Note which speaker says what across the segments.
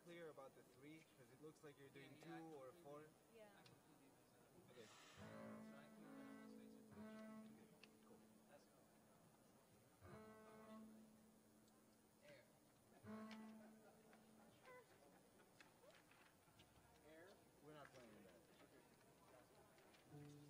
Speaker 1: clear about the 3? Because it looks like you're doing 2 or 4.
Speaker 2: Yeah.
Speaker 1: Okay. We're not playing with that.
Speaker 3: It sucks that you don't have a mic.
Speaker 1: What?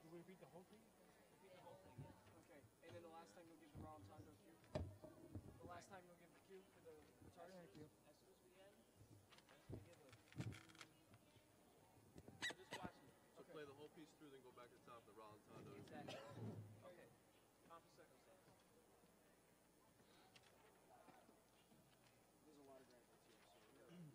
Speaker 1: We didn't. We just got into it.
Speaker 3: Okay, and then the last time you'll give the Rollentando cue. The last time you'll give the cue for the guitar.
Speaker 1: Thank you.
Speaker 3: As soon as we end, give a. Just watch me.
Speaker 4: So play the whole piece through, then go back to the top of the Rollentando.
Speaker 3: Exactly. Okay. Pomp of circumstance. There's a lot of graphics here, so we gotta.
Speaker 4: Yeah.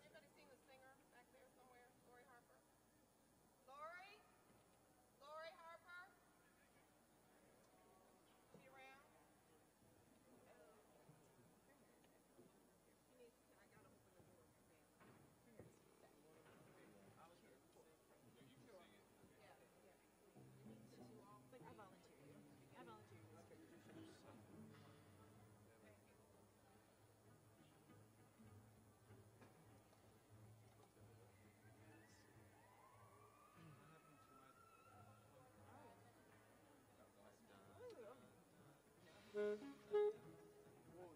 Speaker 2: Anybody seen the singer back there somewhere?
Speaker 3: Whoa,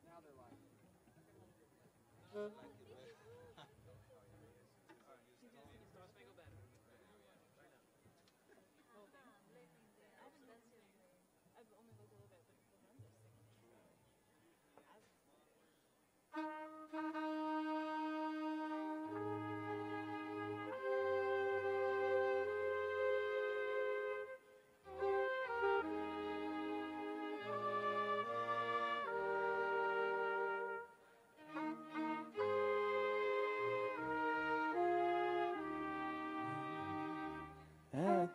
Speaker 3: now they're live.
Speaker 2: At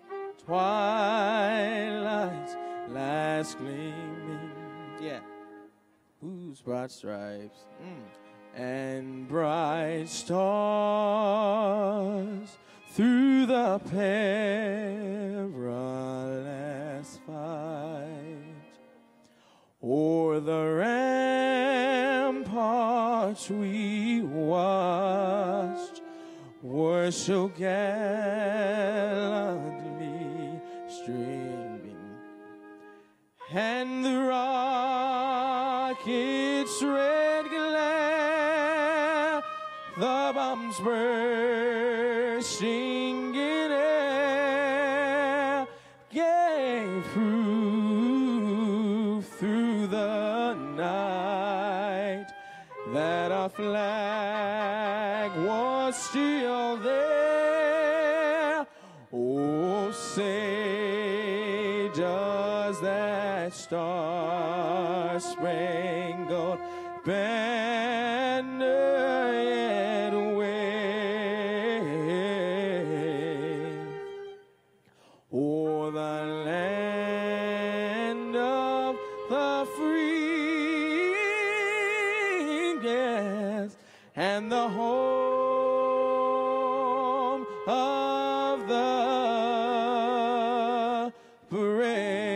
Speaker 2: twilight's last gleaming, yeah, whose broad stripes and bright stars through the perilous fight, o'er the ramparts we watched were so gallantly streaming, and the rocket's red glare, the bombs bursting in air, gave proof through the night that our flag was still there. Oh, say does that star-spangled banner yet wave o'er the land of the free, yes, and the home of the brave.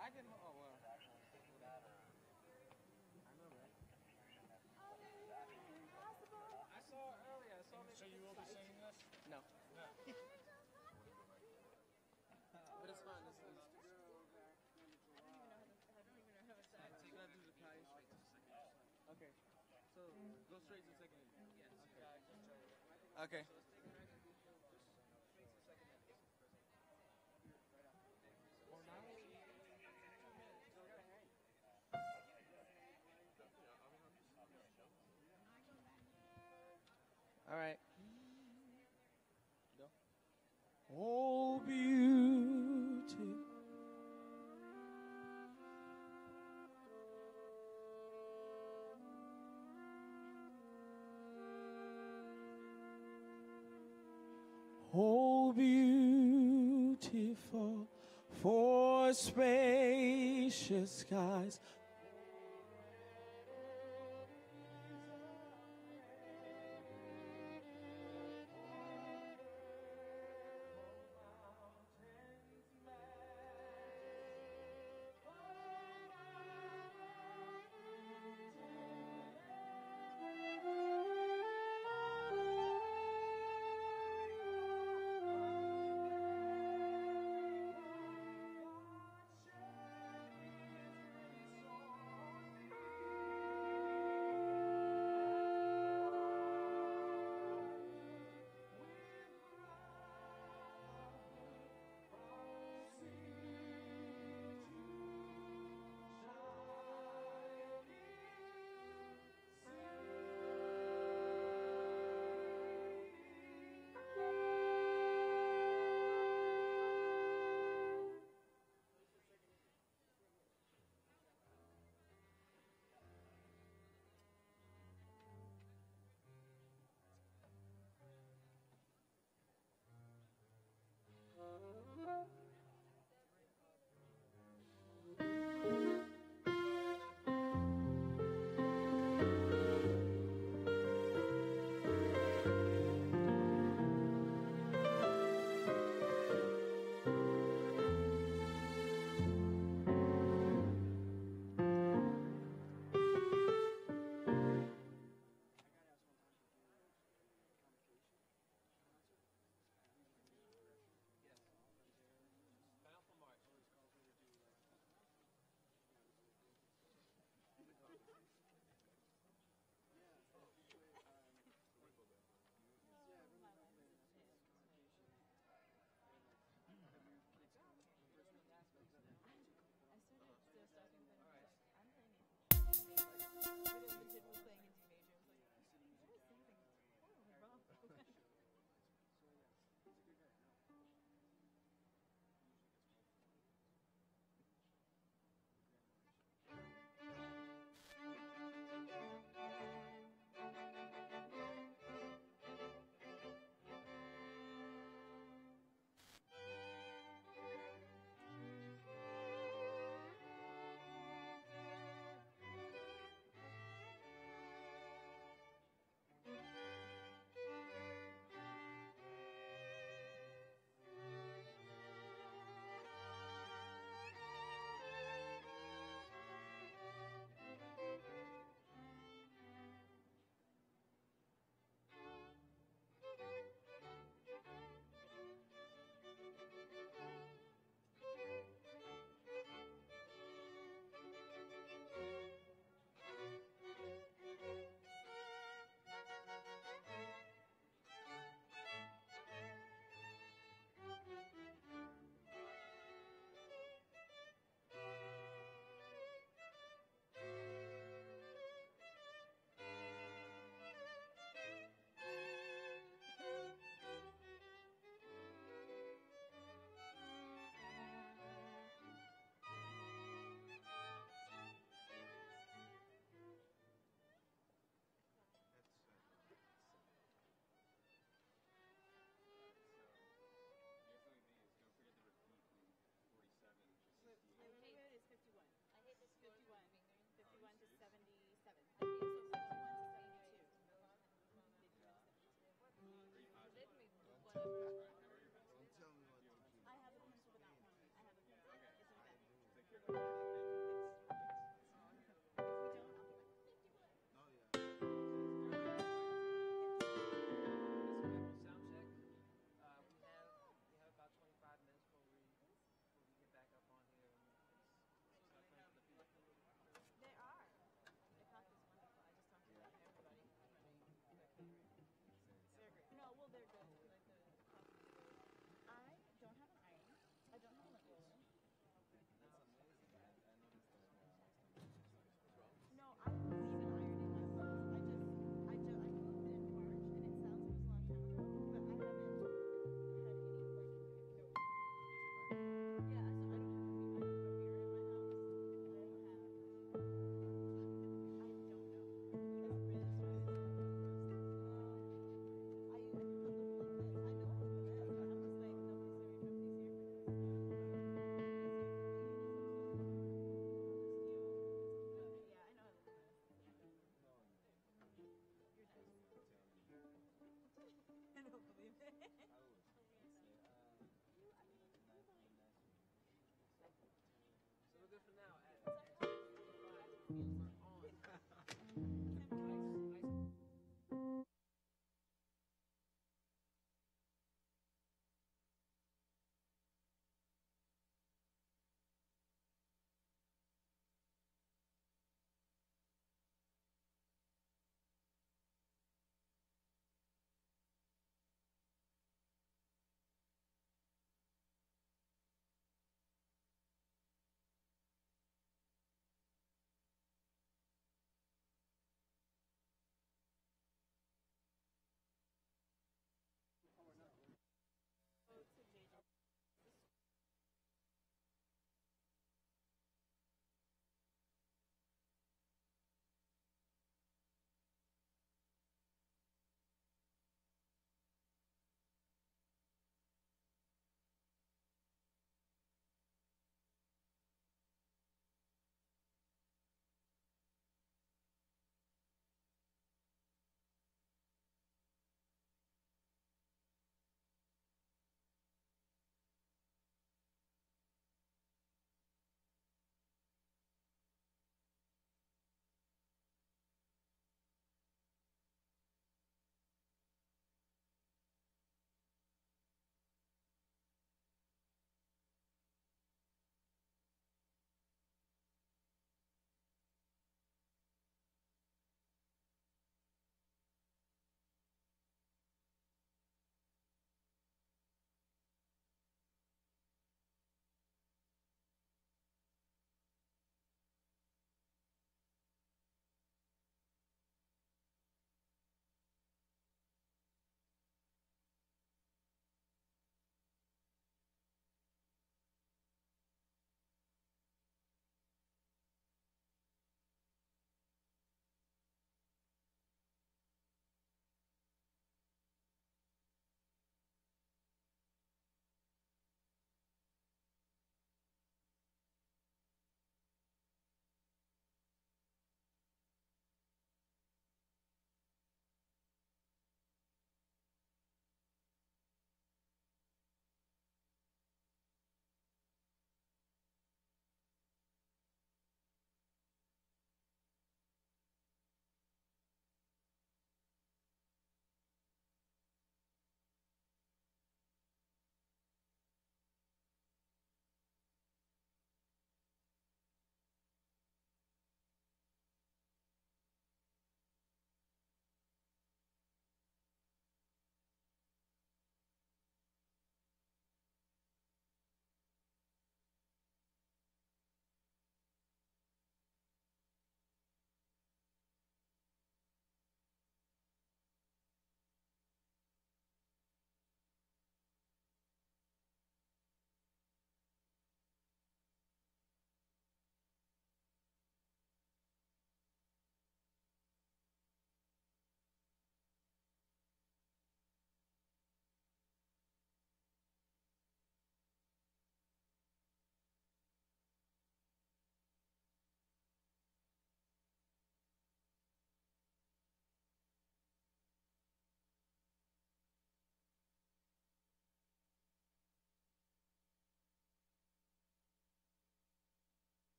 Speaker 3: I can. Oh well. I saw it earlier. I saw. So you will be singing this? No. But it's fine. This is. Okay. So go straight to second. Okay.
Speaker 2: All right. Oh, beauty. Oh, beautiful for spacious skies.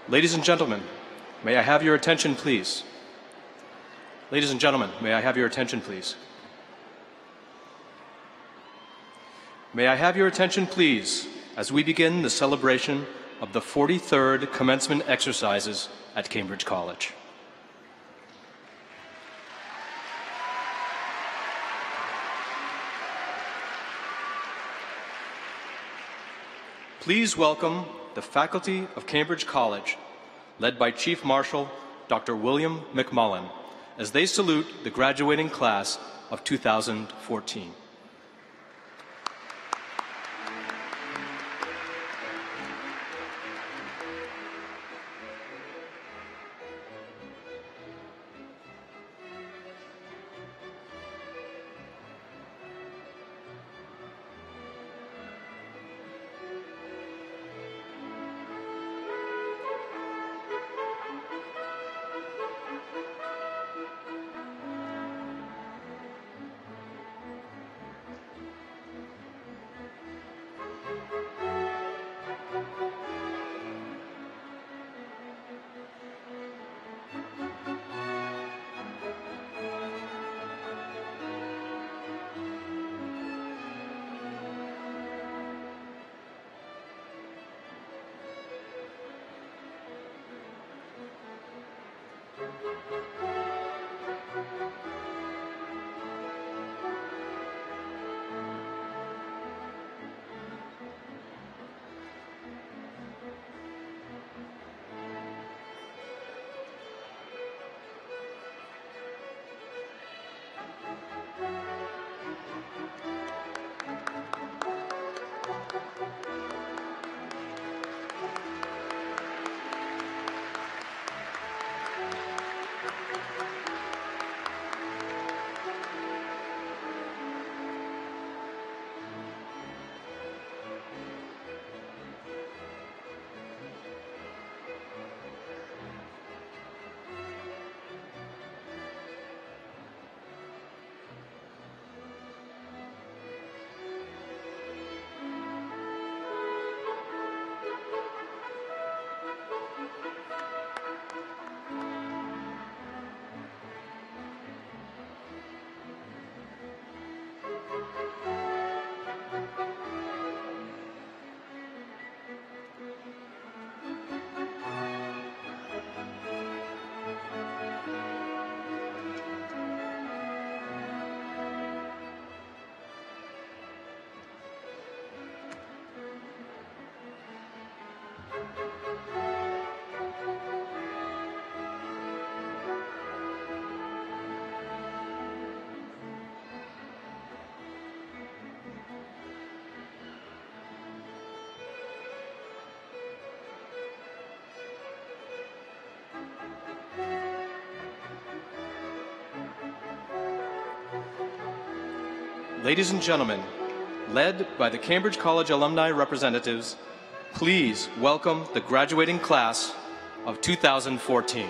Speaker 5: Ladies and gentlemen, may I have your attention, please? Ladies and gentlemen, may I have your attention, please? May I have your attention, please, as we begin the celebration of the 43rd commencement exercises at Cambridge College. Please welcome the faculty of Cambridge College, led by Chief Marshal Dr. William McMullen, as they salute the graduating class of 2014. Ladies and gentlemen, led by the Cambridge College alumni representatives, please welcome the graduating class of 2014.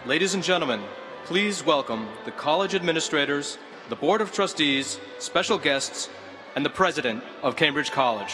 Speaker 5: Ladies and gentlemen, please welcome the college administrators, the Board of Trustees, special guests, and the President of Cambridge College.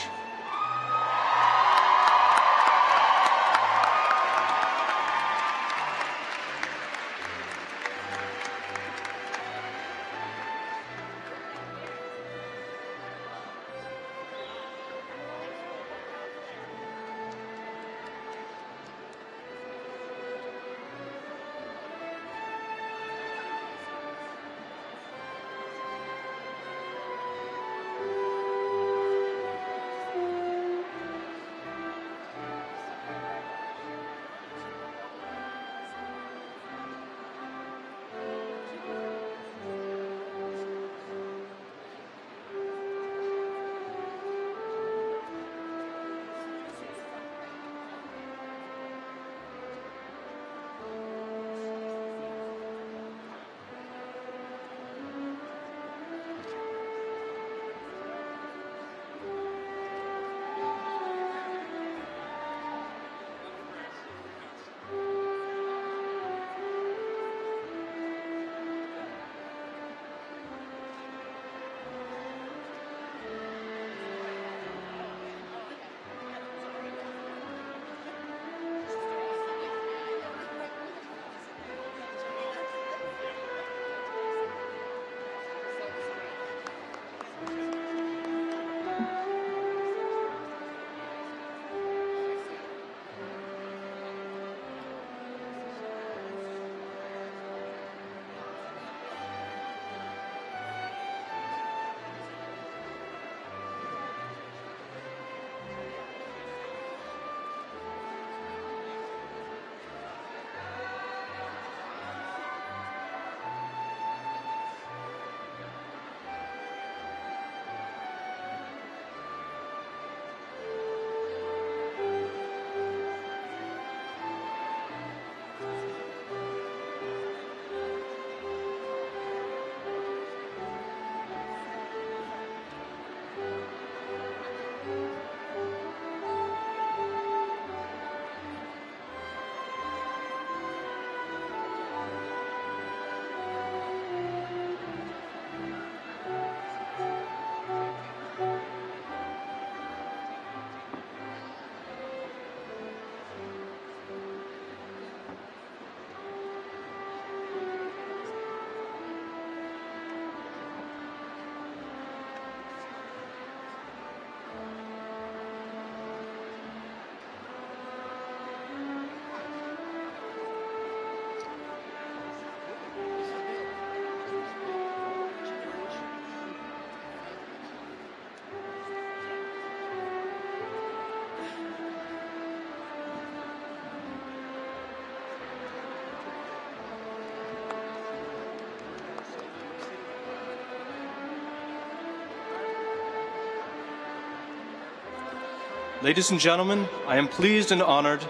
Speaker 5: Ladies and gentlemen, I am pleased and honored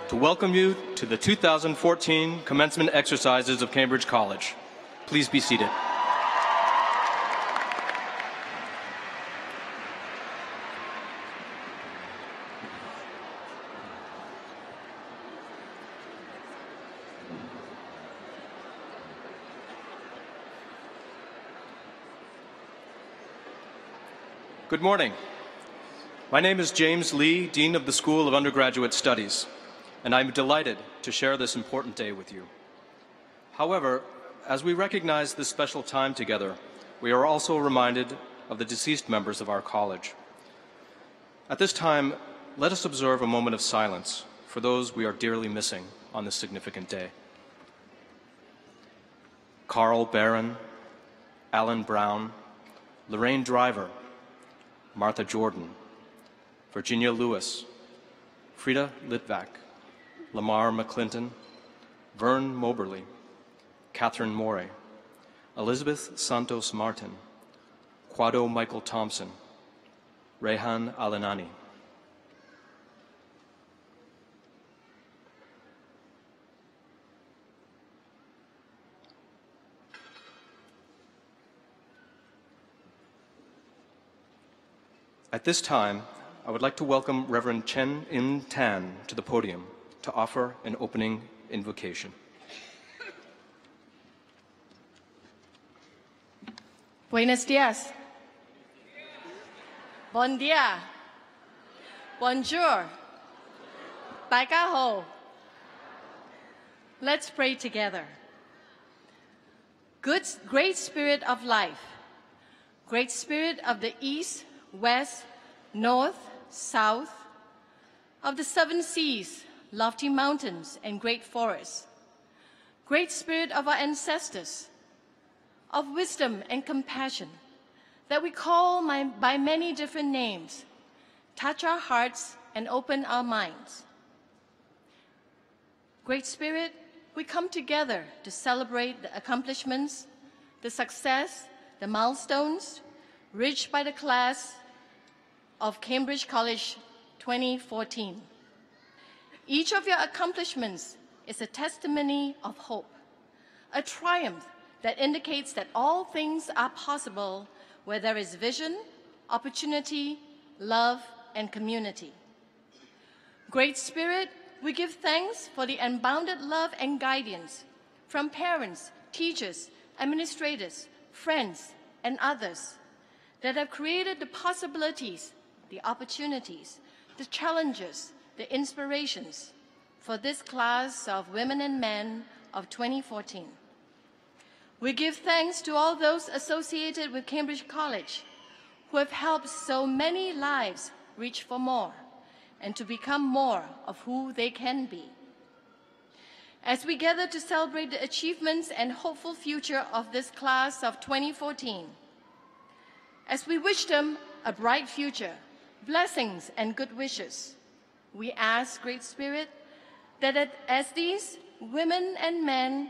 Speaker 5: to welcome you to the 2014 Commencement Exercises of Cambridge College. Please be seated. Good morning. My name is James Lee, Dean of the School of Undergraduate Studies, and I'm delighted to share this important day with you. However, as we recognize this special time together, we are also reminded of the deceased members of our college. At this time, let us observe a moment of silence for those we are dearly missing on this significant day. Carl Barron, Alan Brown, Lorraine Driver, Martha Jordan, Virginia Lewis, Frida Litvak, Lamar McClinton, Vern Moberly, Catherine Morey, Elizabeth Santos Martin, Quado Michael Thompson, Rehan Alanani. At this time, I would like to welcome Reverend Chen In Tan to the podium to offer an opening invocation.
Speaker 6: Buenos dias. Bon dia. Bonjour. Đại ca ho. Let's pray together. Great Spirit of life, great Spirit of the East, West, North, South, of the seven seas, lofty mountains, and great forests, great Spirit of our ancestors, of wisdom and compassion, that we call by many different names, touch our hearts and open our minds. Great Spirit, we come together to celebrate the accomplishments, the success, the milestones reached by the class of Cambridge College 2014. Each of your accomplishments is a testimony of hope, a triumph that indicates that all things are possible where there is vision, opportunity, love, and community. Great Spirit, we give thanks for the unbounded love and guidance from parents, teachers, administrators, friends, and others that have created the possibilities, the opportunities, the challenges, the inspirations for this class of women and men of 2014. We give thanks to all those associated with Cambridge College who have helped so many lives reach for more and to become more of who they can be. As we gather to celebrate the achievements and hopeful future of this class of 2014, as we wish them a bright future, blessings and good wishes, we ask, Great Spirit, that as these women and men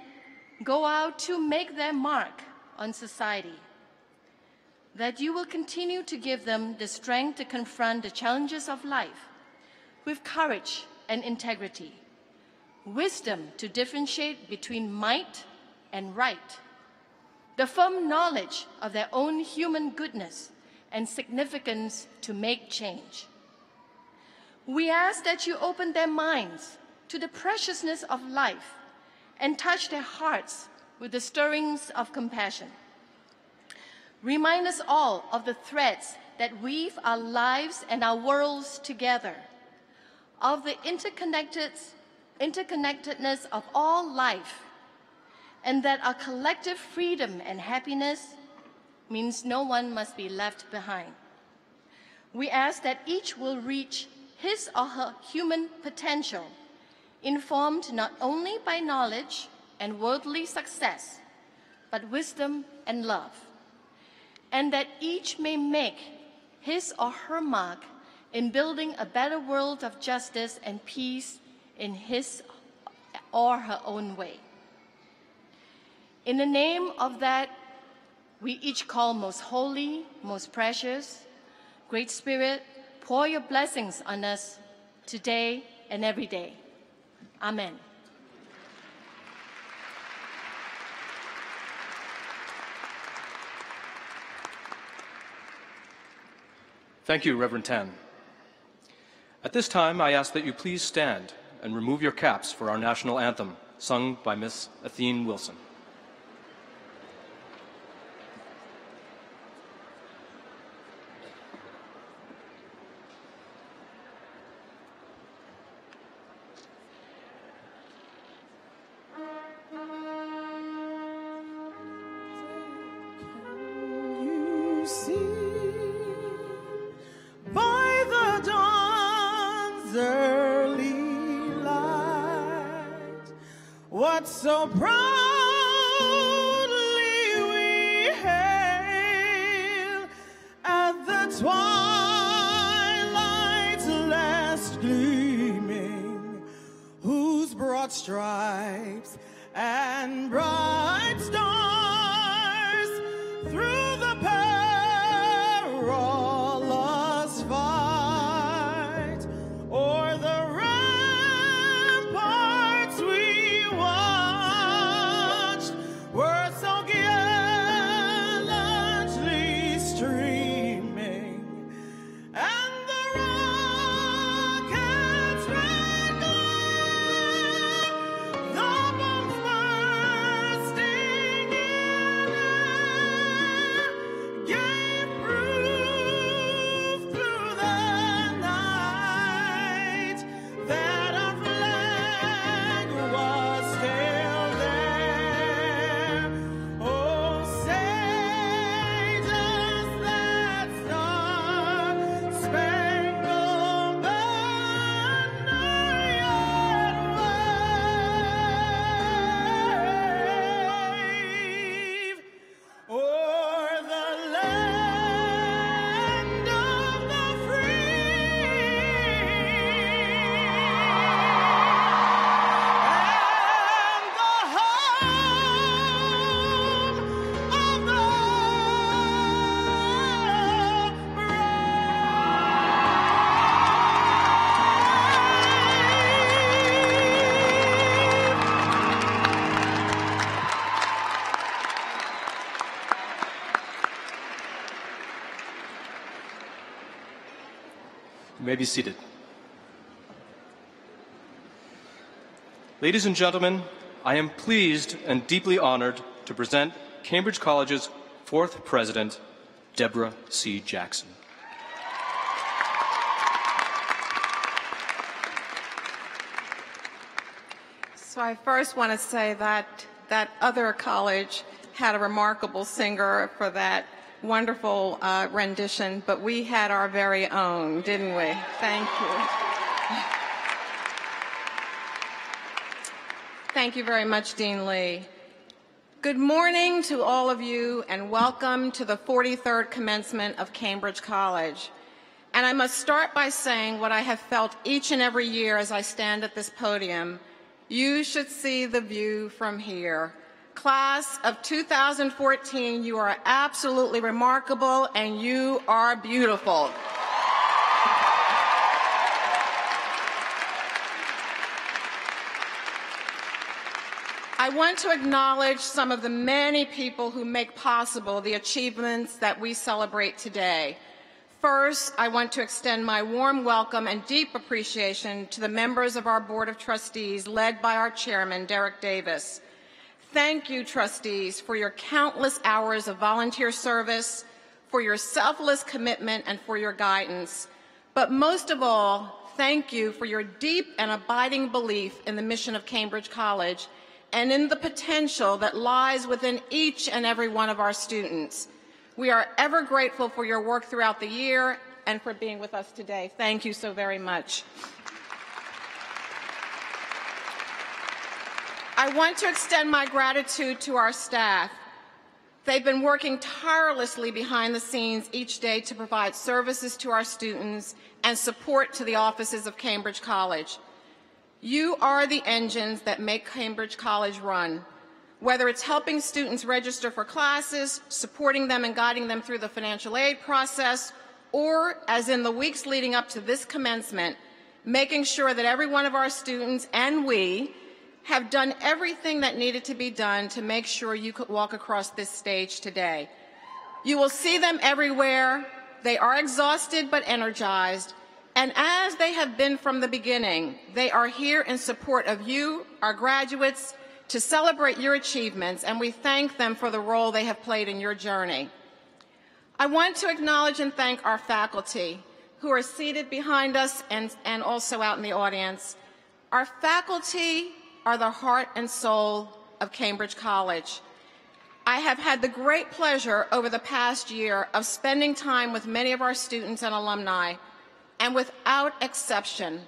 Speaker 6: go out to make their mark on society, that you will continue to give them the strength to confront the challenges of life with courage and integrity, wisdom to differentiate between might and right, the firm knowledge of their own human goodness and significance to make change. We ask that you open their minds to the preciousness of life and touch their hearts with the stirrings of compassion. Remind us all of the threads that weave our lives and our worlds together, of the interconnectedness of all life, and that our collective freedom and happiness means no one must be left behind. We ask that each will reach his or her human potential, informed not only by knowledge and worldly success, but wisdom and love, and that each may make his or her mark in building a better world of justice and peace in his or her own way. In the name of that we each call most holy, most precious, Great Spirit, pour your blessings on us today and every day. Amen.
Speaker 5: Thank you, Reverend Tan. At this time, I ask that you please stand and remove your caps for our national anthem, sung by Miss Athene Wilson.
Speaker 2: You see by the dawn's early light what so proudly we hail at the twilight's last gleaming, whose broad stripes and bright stars through the perilous fight o'er the ramparts we watched were so gallantly streaming, and the rockets red glare, the bombs bursting
Speaker 5: You may be seated. Ladies and gentlemen, I am pleased and deeply honored to present Cambridge College's fourth president, Deborah C. Jackson.
Speaker 7: So I first want to say that that other college had a remarkable singer for that wonderful rendition, but we had our very own, didn't we? Thank you. Thank you very much, Dean Lee. Good morning to all of you, and welcome to the 43rd commencement of Cambridge College. And I must start by saying what I have felt each and every year as I stand at this podium. You should see the view from here. Class of 2014, you are absolutely remarkable, and you are beautiful. I want to acknowledge some of the many people who make possible the achievements that we celebrate today. First, I want to extend my warm welcome and deep appreciation to the members of our Board of Trustees, led by our chairman, Derek Davis. Thank you, trustees, for your countless hours of volunteer service, for your selfless commitment, and for your guidance. But most of all, thank you for your deep and abiding belief in the mission of Cambridge College and in the potential that lies within each and every one of our students. We are ever grateful for your work throughout the year and for being with us today. Thank you so very much. I want to extend my gratitude to our staff. They've been working tirelessly behind the scenes each day to provide services to our students and support to the offices of Cambridge College. You are the engines that make Cambridge College run. Whether it's helping students register for classes, supporting them and guiding them through the financial aid process, or, as in the weeks leading up to this commencement, making sure that every one of our students and we have done everything that needed to be done to make sure you could walk across this stage today. You will see them everywhere. They are exhausted but energized. And as they have been from the beginning, they are here in support of you, our graduates, to celebrate your achievements, and we thank them for the role they have played in your journey. I want to acknowledge and thank our faculty, who are seated behind us and also out in the audience. Our faculty are the heart and soul of Cambridge College. I have had the great pleasure over the past year of spending time with many of our students and alumni, and without exception,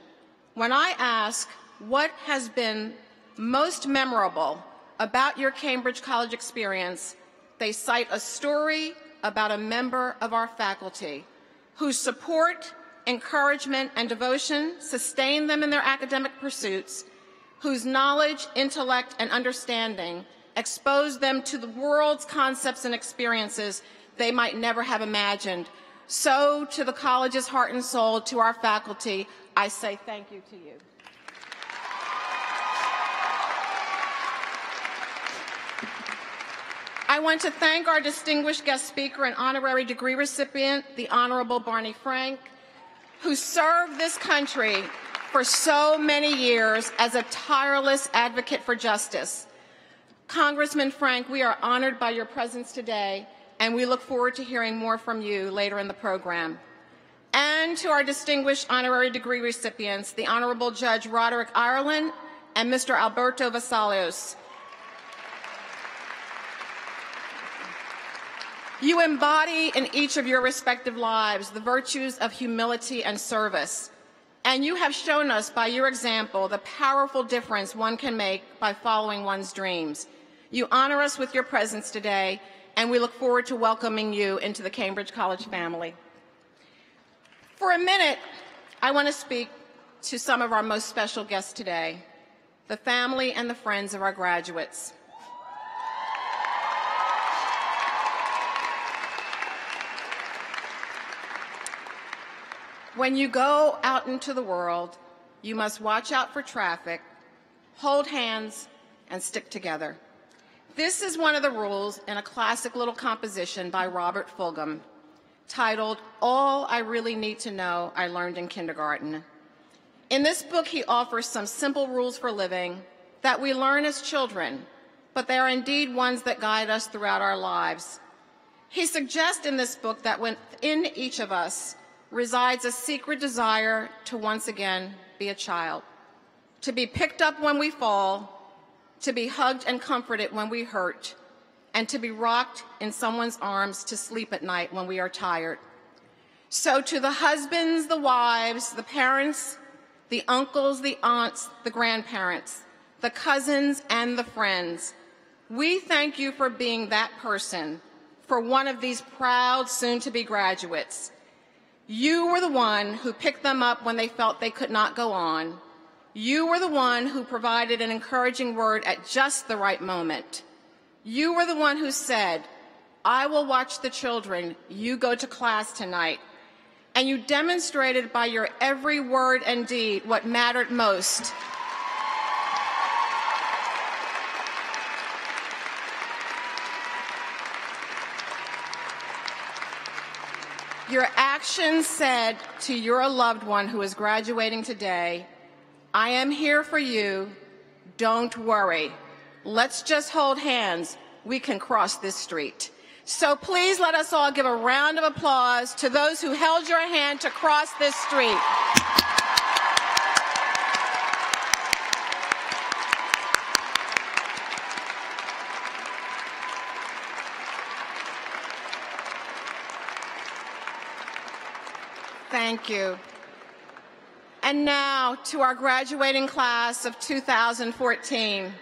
Speaker 7: when I ask what has been most memorable about your Cambridge College experience, they cite a story about a member of our faculty whose support, encouragement, and devotion sustained them in their academic pursuits, whose knowledge, intellect, and understanding exposed them to the world's concepts and experiences they might never have imagined. So, to the college's heart and soul, to our faculty, I say thank you to you. I want to thank our distinguished guest speaker and honorary degree recipient, the Honorable Barney Frank, who served this country for so many years as a tireless advocate for justice. Congressman Frank, we are honored by your presence today, and we look forward to hearing more from you later in the program. And to our distinguished honorary degree recipients, the Honorable Judge Roderick Ireland and Mr. Alberto Vasalios. You embody in each of your respective lives the virtues of humility and service, and you have shown us by your example the powerful difference one can make by following one's dreams. You honor us with your presence today, and we look forward to welcoming you into the Cambridge College family. For a minute, I want to speak to some of our most special guests today, the family and the friends of our graduates. When you go out into the world, you must watch out for traffic, hold hands, and stick together. This is one of the rules in a classic little composition by Robert Fulghum. titled All I Really Need to Know I Learned in Kindergarten. In this book, he offers some simple rules for living that we learn as children, but they are indeed ones that guide us throughout our lives. He suggests in this book that within each of us resides a secret desire to once again be a child, to be picked up when we fall, to be hugged and comforted when we hurt, and to be rocked in someone's arms to sleep at night when we are tired. So to the husbands, the wives, the parents, the uncles, the aunts, the grandparents, the cousins, and the friends, we thank you for being that person for one of these proud soon-to-be graduates. You were the one who picked them up when they felt they could not go on. You were the one who provided an encouraging word at just the right moment. You were the one who said, I will watch the children, you go to class tonight. And you demonstrated by your every word and deed what mattered most. Your actions said to your loved one who is graduating today, I am here for you, don't worry. Let's just hold hands, we can cross this street. So please let us all give a round of applause to those who held your hand to cross this street. Thank you. And now to our graduating class of 2014.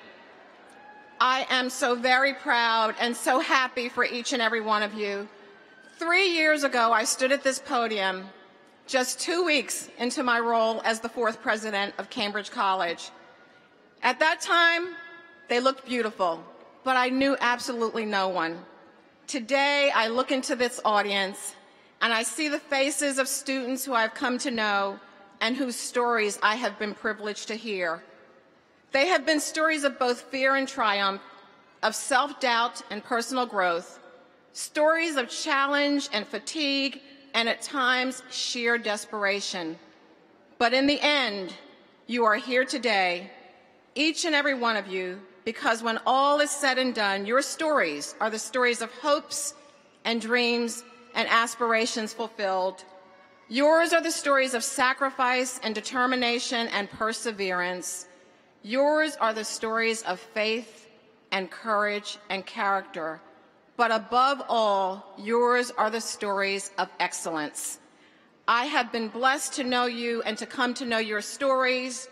Speaker 7: I am so very proud and so happy for each and every one of you. 3 years ago, I stood at this podium just 2 weeks into my role as the 4th president of Cambridge College. At that time, they looked beautiful, but I knew absolutely no one. Today, I look into this audience and I see the faces of students who I've come to know and whose stories I have been privileged to hear. They have been stories of both fear and triumph, of self-doubt and personal growth, stories of challenge and fatigue, and at times sheer desperation. But in the end, you are here today, each and every one of you, because when all is said and done, your stories are the stories of hopes and dreams and aspirations fulfilled. Yours are the stories of sacrifice and determination and perseverance. Yours are the stories of faith and courage and character. But above all, yours are the stories of excellence. I have been blessed to know you and to come to know your stories.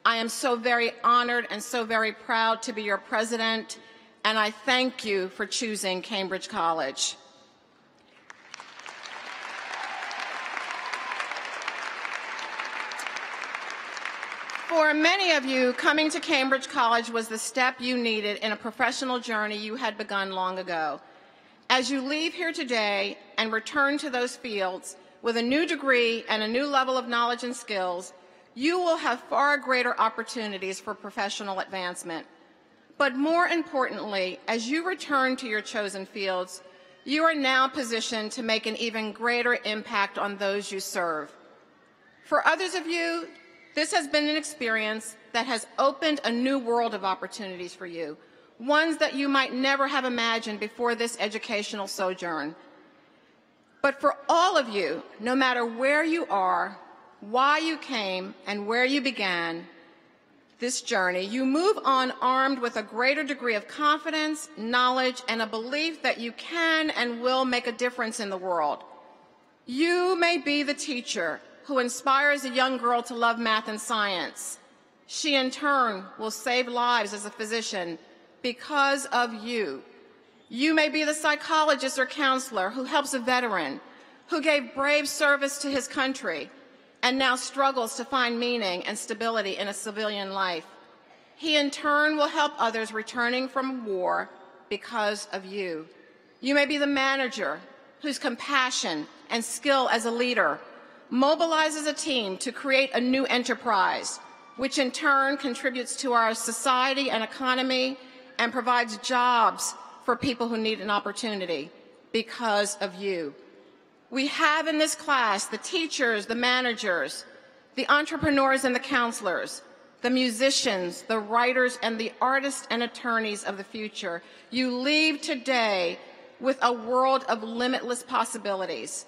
Speaker 7: I am so very honored and so very proud to be your president, and I thank you for choosing Cambridge College. For many of you, coming to Cambridge College was the step you needed in a professional journey you had begun long ago. As you leave here today and return to those fields with a new degree and a new level of knowledge and skills, you will have far greater opportunities for professional advancement. But more importantly, as you return to your chosen fields, you are now positioned to make an even greater impact on those you serve. For others of you, this has been an experience that has opened a new world of opportunities for you, ones that you might never have imagined before this educational sojourn. But for all of you, no matter where you are, why you came, and where you began this journey, you move on armed with a greater degree of confidence, knowledge, and a belief that you can and will make a difference in the world. You may be the teacher who inspires a young girl to love math and science. She, in turn, will save lives as a physician because of you. You may be the psychologist or counselor who helps a veteran who gave brave service to his country and now struggles to find meaning and stability in a civilian life. He, in turn, will help others returning from war because of you. You may be the manager whose compassion and skill as a leader mobilizes a team to create a new enterprise, which in turn contributes to our society and economy and provides jobs for people who need an opportunity because of you. We have in this class the teachers, the managers, the entrepreneurs and the counselors, the musicians, the writers, and the artists and attorneys of the future. You leave today with a world of limitless possibilities.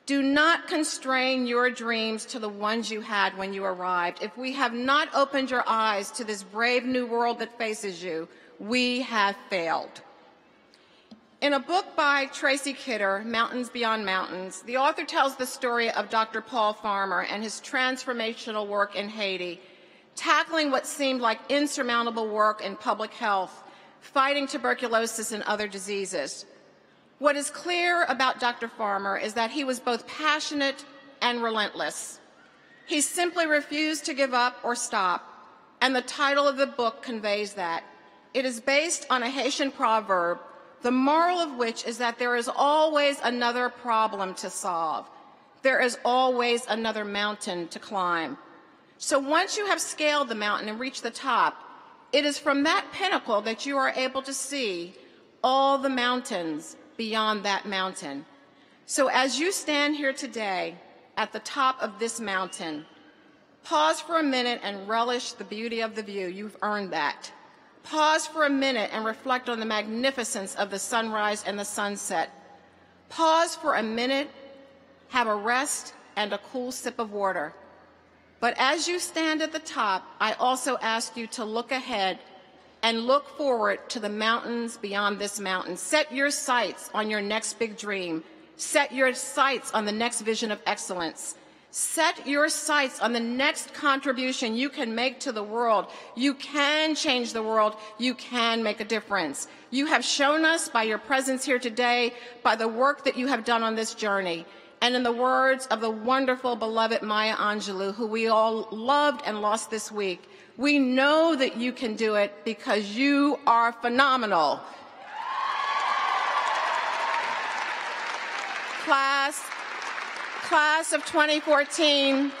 Speaker 7: Do not constrain your dreams to the ones you had when you arrived. If we have not opened your eyes to this brave new world that faces you, we have failed. In a book by Tracy Kidder, Mountains Beyond Mountains, the author tells the story of Dr. Paul Farmer and his transformational work in Haiti, tackling what seemed like insurmountable work in public health, fighting tuberculosis and other diseases. What is clear about Dr. Farmer is that he was both passionate and relentless. He simply refused to give up or stop, and the title of the book conveys that. It is based on a Haitian proverb, the moral of which is that there is always another problem to solve. There is always another mountain to climb. So once you have scaled the mountain and reached the top, it is from that pinnacle that you are able to see all the mountains beyond that mountain. So as you stand here today at the top of this mountain, pause for a minute and relish the beauty of the view. You've earned that. Pause for a minute and reflect on the magnificence of the sunrise and the sunset. Pause for a minute, have a rest and a cool sip of water. But as you stand at the top, I also ask you to look ahead and look forward to the mountains beyond this mountain. Set your sights on your next big dream. Set your sights on the next vision of excellence. Set your sights on the next contribution you can make to the world. You can change the world. You can make a difference. You have shown us by your presence here today, by the work that you have done on this journey. And in the words of the wonderful, beloved Maya Angelou, who we all loved and lost this week, we know that you can do it because you are phenomenal. Class of 2014,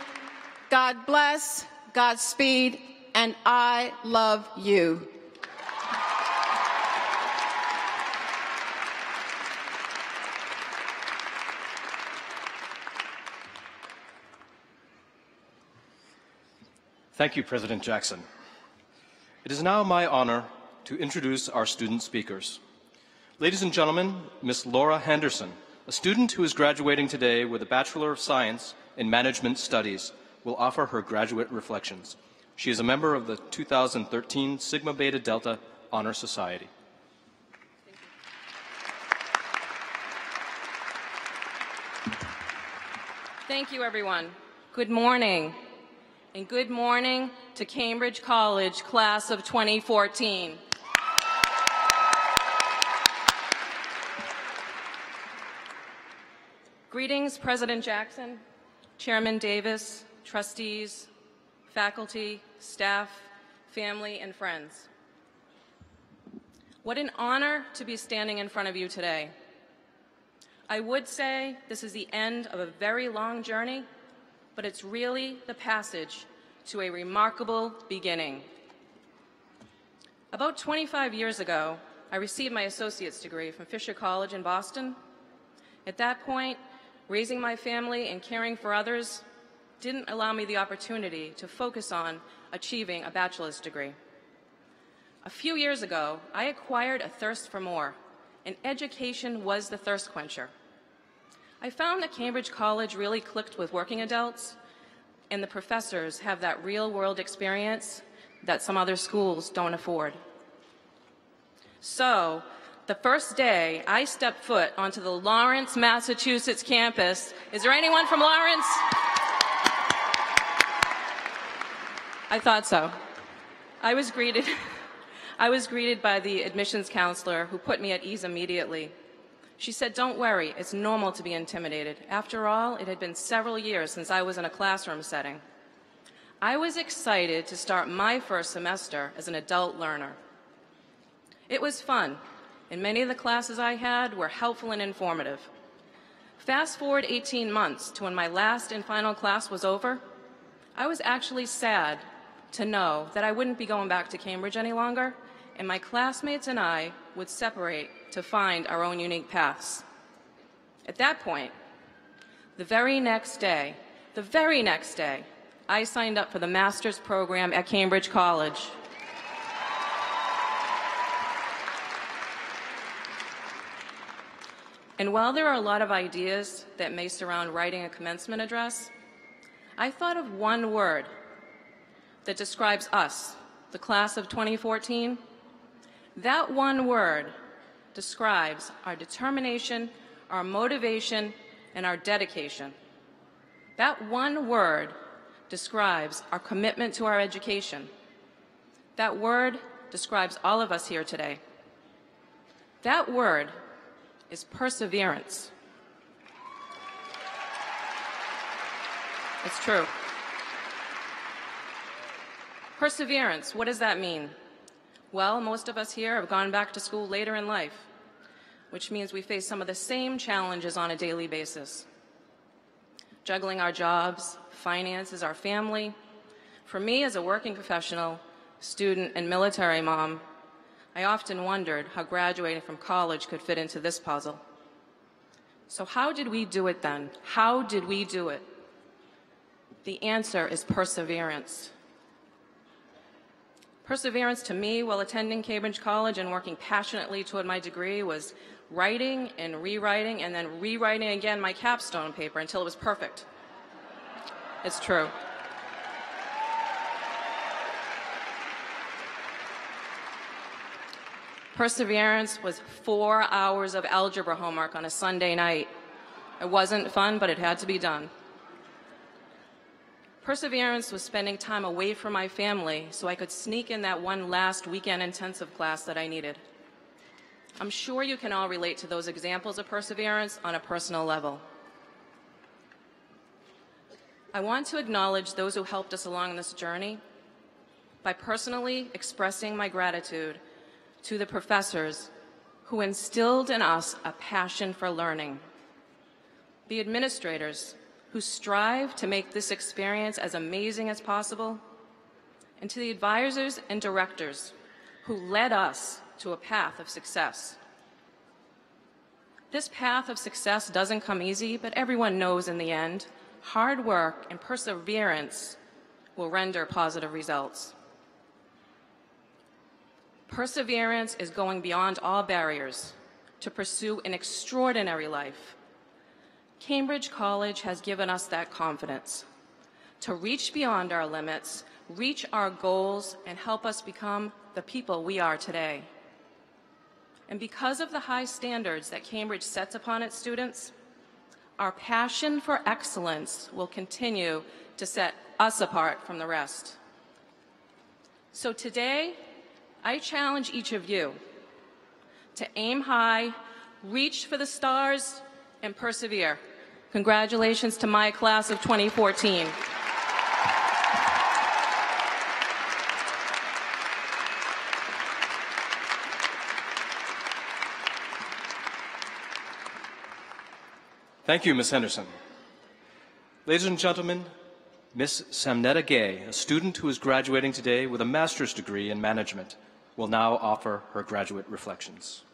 Speaker 7: God bless, Godspeed, and I love you.
Speaker 5: Thank you, President Jackson. It is now my honor to introduce our student speakers. Ladies and gentlemen, Ms. Laura Henderson, a student who is graduating today with a Bachelor of Science in Management Studies, will offer her graduate reflections. She is a member of the 2013 Sigma Beta Delta Honor Society.
Speaker 8: Thank you, everyone. Good morning. And good morning to Cambridge College, class of 2014. Greetings, President Jackson, Chairman Davis, trustees, faculty, staff, family, and friends. What an honor to be standing in front of you today. I would say this is the end of a very long journey, but it's really the passage to a remarkable beginning. About 25 years ago, I received my associate's degree from Fisher College in Boston. At that point, raising my family and caring for others didn't allow me the opportunity to focus on achieving a bachelor's degree. A few years ago, I acquired a thirst for more, and education was the thirst quencher. I found that Cambridge College really clicked with working adults, and the professors have that real-world experience that some other schools don't afford. So, the first day I stepped foot onto the Lawrence, Massachusetts campus, is there anyone from Lawrence? I thought so. I was greeted by the admissions counselor who put me at ease immediately. She said, "Don't worry, it's normal to be intimidated. After all, it had been several years since I was in a classroom setting." I was excited to start my first semester as an adult learner. It was fun, and many of the classes I had were helpful and informative. Fast forward 18 months to when my last and final class was over, I was actually sad to know that I wouldn't be going back to Cambridge any longer, and my classmates and I would separate to find our own unique paths. At that point, the very next day, I signed up for the master's program at Cambridge College. And while there are a lot of ideas that may surround writing a commencement address, I thought of one word that describes us, the class of 2014. That one word describes our determination, our motivation, and our dedication. That one word describes our commitment to our education. That word describes all of us here today. That word is perseverance. It's true. Perseverance, what does that mean? Well, most of us here have gone back to school later in life, which means we face some of the same challenges on a daily basis. Juggling our jobs, finances, our family. For me, as a working professional, student, and military mom, I often wondered how graduating from college could fit into this puzzle. So how did we do it then? How did we do it? The answer is perseverance. Perseverance to me while attending Cambridge College and working passionately toward my degree was writing and rewriting and then rewriting again my capstone paper until it was perfect. It's true. Perseverance was 4 hours of algebra homework on a Sunday night. It wasn't fun, but it had to be done. Perseverance was spending time away from my family so I could sneak in that one last weekend intensive class that I needed. I'm sure you can all relate to those examples of perseverance on a personal level. I want to acknowledge those who helped us along this journey by personally expressing my gratitude to the professors who instilled in us a passion for learning, the administrators who strive to make this experience as amazing as possible, and to the advisors and directors who led us to a path of success. This path of success doesn't come easy, but everyone knows in the end, hard work and perseverance will render positive results. Perseverance is going beyond all barriers to pursue an extraordinary life. Cambridge College has given us that confidence to reach beyond our limits, reach our goals, and help us become the people we are today. And because of the high standards that Cambridge sets upon its students, our passion for excellence will continue to set us apart from the rest. So today, I challenge each of you to aim high, reach for the stars, and persevere. Congratulations to my class of 2014.
Speaker 5: Thank you, Ms. Henderson. Ladies and gentlemen, Ms. Samnetta Gay, a student who is graduating today with a master's degree in management, will now offer her graduate reflections.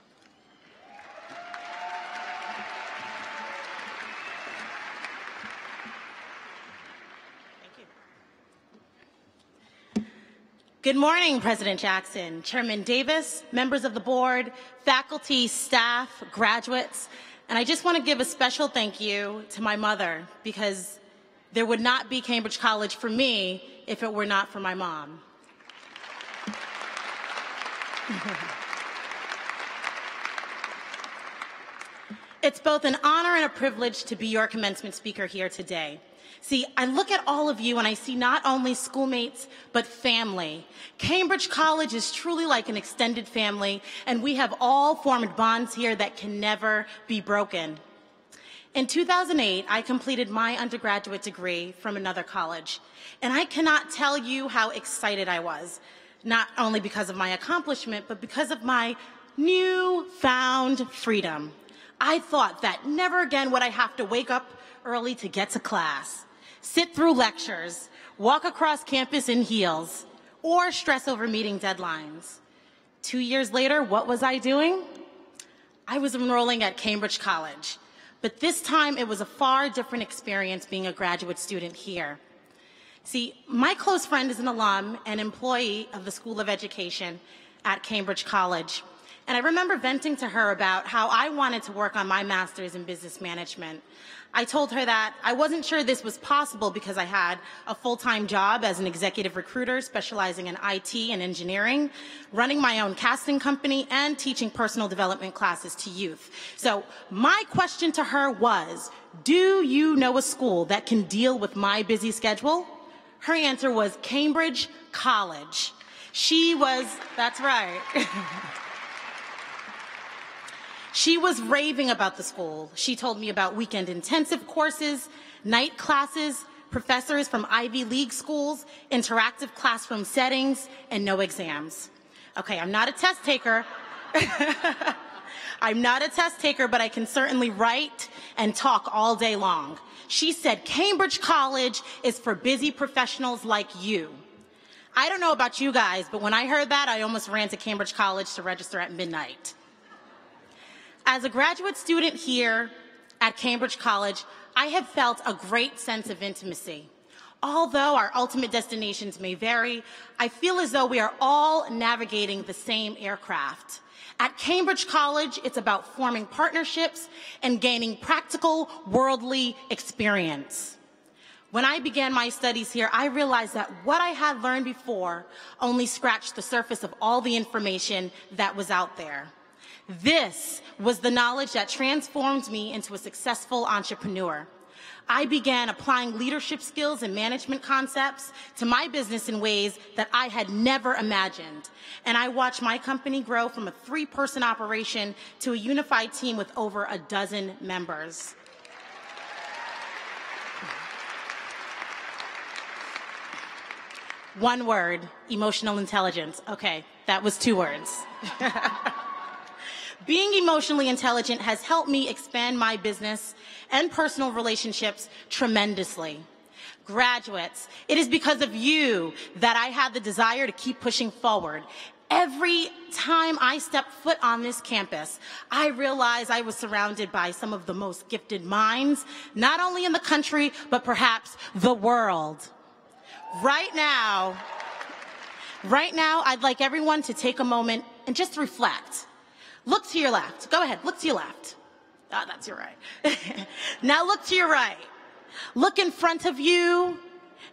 Speaker 9: Good morning, President Jackson, Chairman Davis, members of the board, faculty, staff, graduates, and I just want to give a special thank you to my mother because there would not be Cambridge College for me if it were not for my mom. It's both an honor and a privilege to be your commencement speaker here today. See, I look at all of you and I see not only schoolmates, but family. Cambridge College is truly like an extended family, and we have all formed bonds here that can never be broken. In 2008, I completed my undergraduate degree from another college, and I cannot tell you how excited I was, not only because of my accomplishment, but because of my newfound freedom. I thought that never again would I have to wake up early to get to class, sit through lectures, walk across campus in heels, or stress over meeting deadlines. 2 years later, what was I doing? I was enrolling at Cambridge College. But this time, it was a far different experience being a graduate student here. See, my close friend is an alum and employee of the School of Education at Cambridge College. And I remember venting to her about how I wanted to work on my master's in business management. I told her that I wasn't sure this was possible because I had a full-time job as an executive recruiter specializing in IT and engineering, running my own casting company, and teaching personal development classes to youth. So my question to her was, do you know a school that can deal with my busy schedule? Her answer was Cambridge College. That's right. She was raving about the school. She told me about weekend intensive courses, night classes, professors from Ivy League schools, interactive classroom settings, and no exams. Okay, I'm not a test taker. I'm not a test taker, but I can certainly write and talk all day long. She said Cambridge College is for busy professionals like you. I don't know about you guys, but when I heard that, I almost ran to Cambridge College to register at midnight. As a graduate student here at Cambridge College, I have felt a great sense of intimacy. Although our ultimate destinations may vary, I feel as though we are all navigating the same aircraft. At Cambridge College, it's about forming partnerships and gaining practical, worldly experience. When I began my studies here, I realized that what I had learned before only scratched the surface of all the information that was out there. This was the knowledge that transformed me into a successful entrepreneur. I began applying leadership skills and management concepts to my business in ways that I had never imagined. And I watched my company grow from a 3-person operation to a unified team with over a dozen members. One word, emotional intelligence. Okay, that was 2 words. Being emotionally intelligent has helped me expand my business and personal relationships tremendously. Graduates, it is because of you that I have the desire to keep pushing forward. Every time I step foot on this campus, I realize I was surrounded by some of the most gifted minds, not only in the country, but perhaps the world. Right now, I'd like everyone to take a moment and just reflect. Look to your left. Go ahead, look to your left. Oh, that's your right. Now look to your right. Look in front of you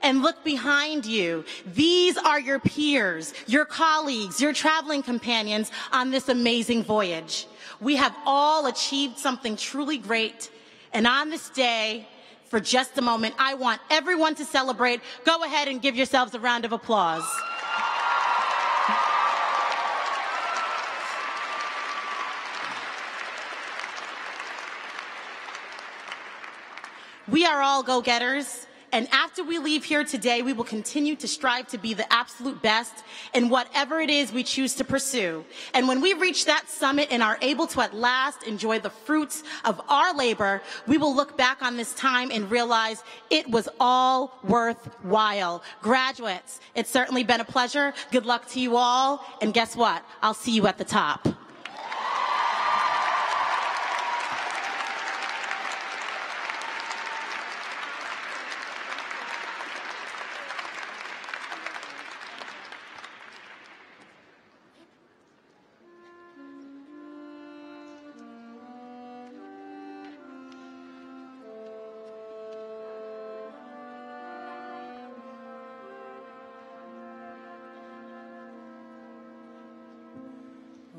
Speaker 9: and look behind you. These are your peers, your colleagues, your traveling companions on this amazing voyage. We have all achieved something truly great. And on this day, for just a moment, I want everyone to celebrate. Go ahead and give yourselves a round of applause. We are all go-getters, and after we leave here today, we will continue to strive to be the absolute best in whatever it is we choose to pursue. And when we reach that summit and are able to at last enjoy the fruits of our labor, we will look back on this time and realize it was all worthwhile. Graduates, it's certainly been a pleasure. Good luck to you all, and guess what? I'll see you at the top.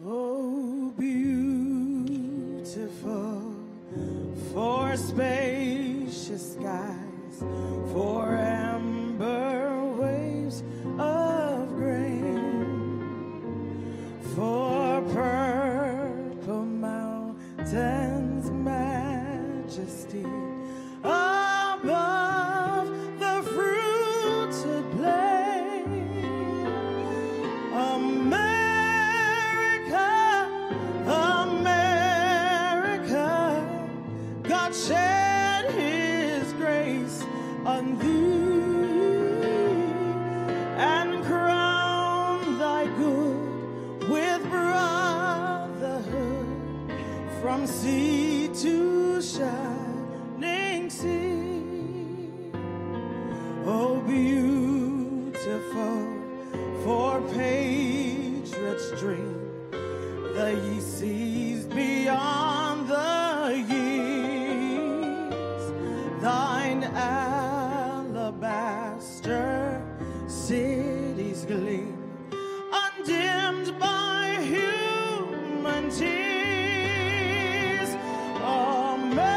Speaker 2: Oh, beautiful for spacious skies, for amber waves of grain, for purple mountains' majesty above the fruited plain. America, God shed His grace on thee and crown thy good with brotherhood from sea to shining sea. Oh, beautiful for patriots' dream, the seas beyond the years, thine alabaster cities gleam, undimmed by human tears. America,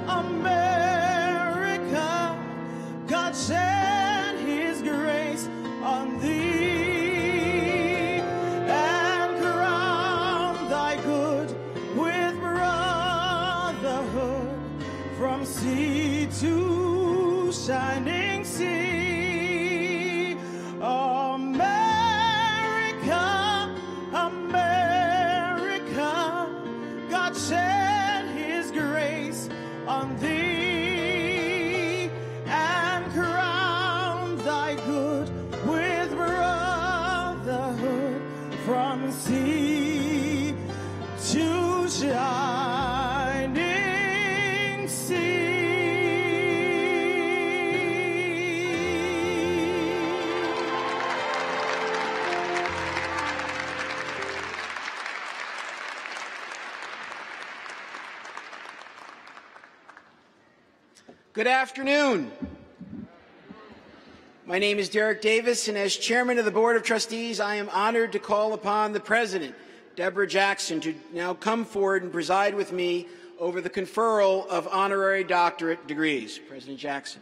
Speaker 2: America, God shed his grace on thee and crown thy good with brotherhood from sea to shining sea. America, America, God shed his grace on thee and crown thy good with brotherhood from sea to shining sea.
Speaker 10: Good afternoon. My name is Derek Davis, and as chairman of the Board of Trustees, I am honored to call upon the President, Deborah Jackson, to now come forward and preside with me over the conferral of honorary doctorate degrees. President Jackson.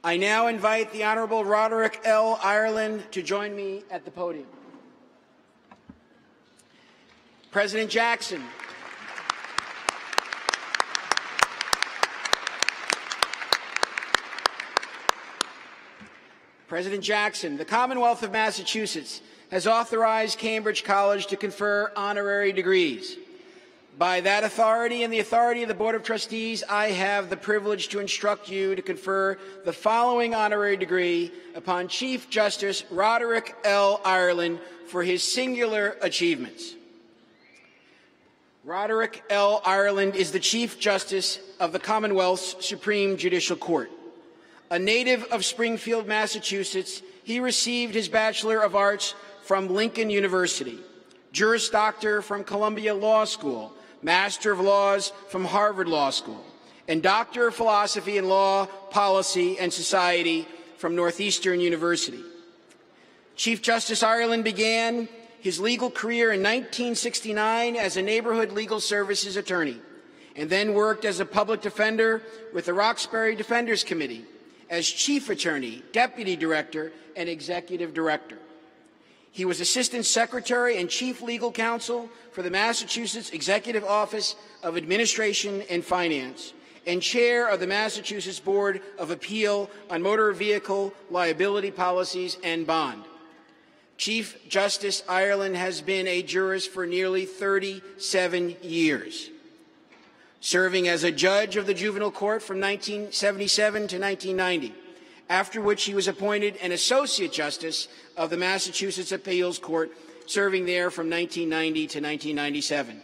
Speaker 10: I now invite the Honorable Roderick L. Ireland to join me at the podium. President Jackson. President Jackson, the Commonwealth of Massachusetts has authorized Cambridge College to confer honorary degrees. By that authority and the authority of the Board of Trustees, I have the privilege to instruct you to confer the following honorary degree upon Chief Justice Roderick L. Ireland for his singular achievements. Roderick L. Ireland is the Chief Justice of the Commonwealth's Supreme Judicial Court. A native of Springfield, Massachusetts, he received his Bachelor of Arts from Lincoln University, Juris Doctor from Columbia Law School, Master of Laws from Harvard Law School, and Doctor of Philosophy in Law, Policy, and Society from Northeastern University. Chief Justice Ireland began his legal career in 1969 as a neighborhood legal services attorney, and then worked as a public defender with the Roxbury Defenders Committee, as Chief Attorney, Deputy Director, and Executive Director. He was Assistant Secretary and Chief Legal Counsel for the Massachusetts Executive Office of Administration and Finance, and Chair of the Massachusetts Board of Appeal on Motor Vehicle Liability Policies and Bond. Chief Justice Ireland has been a jurist for nearly 37 years. Serving as a judge of the Juvenile Court from 1977 to 1990, after which he was appointed an Associate Justice of the Massachusetts Appeals Court, serving there from 1990 to 1997.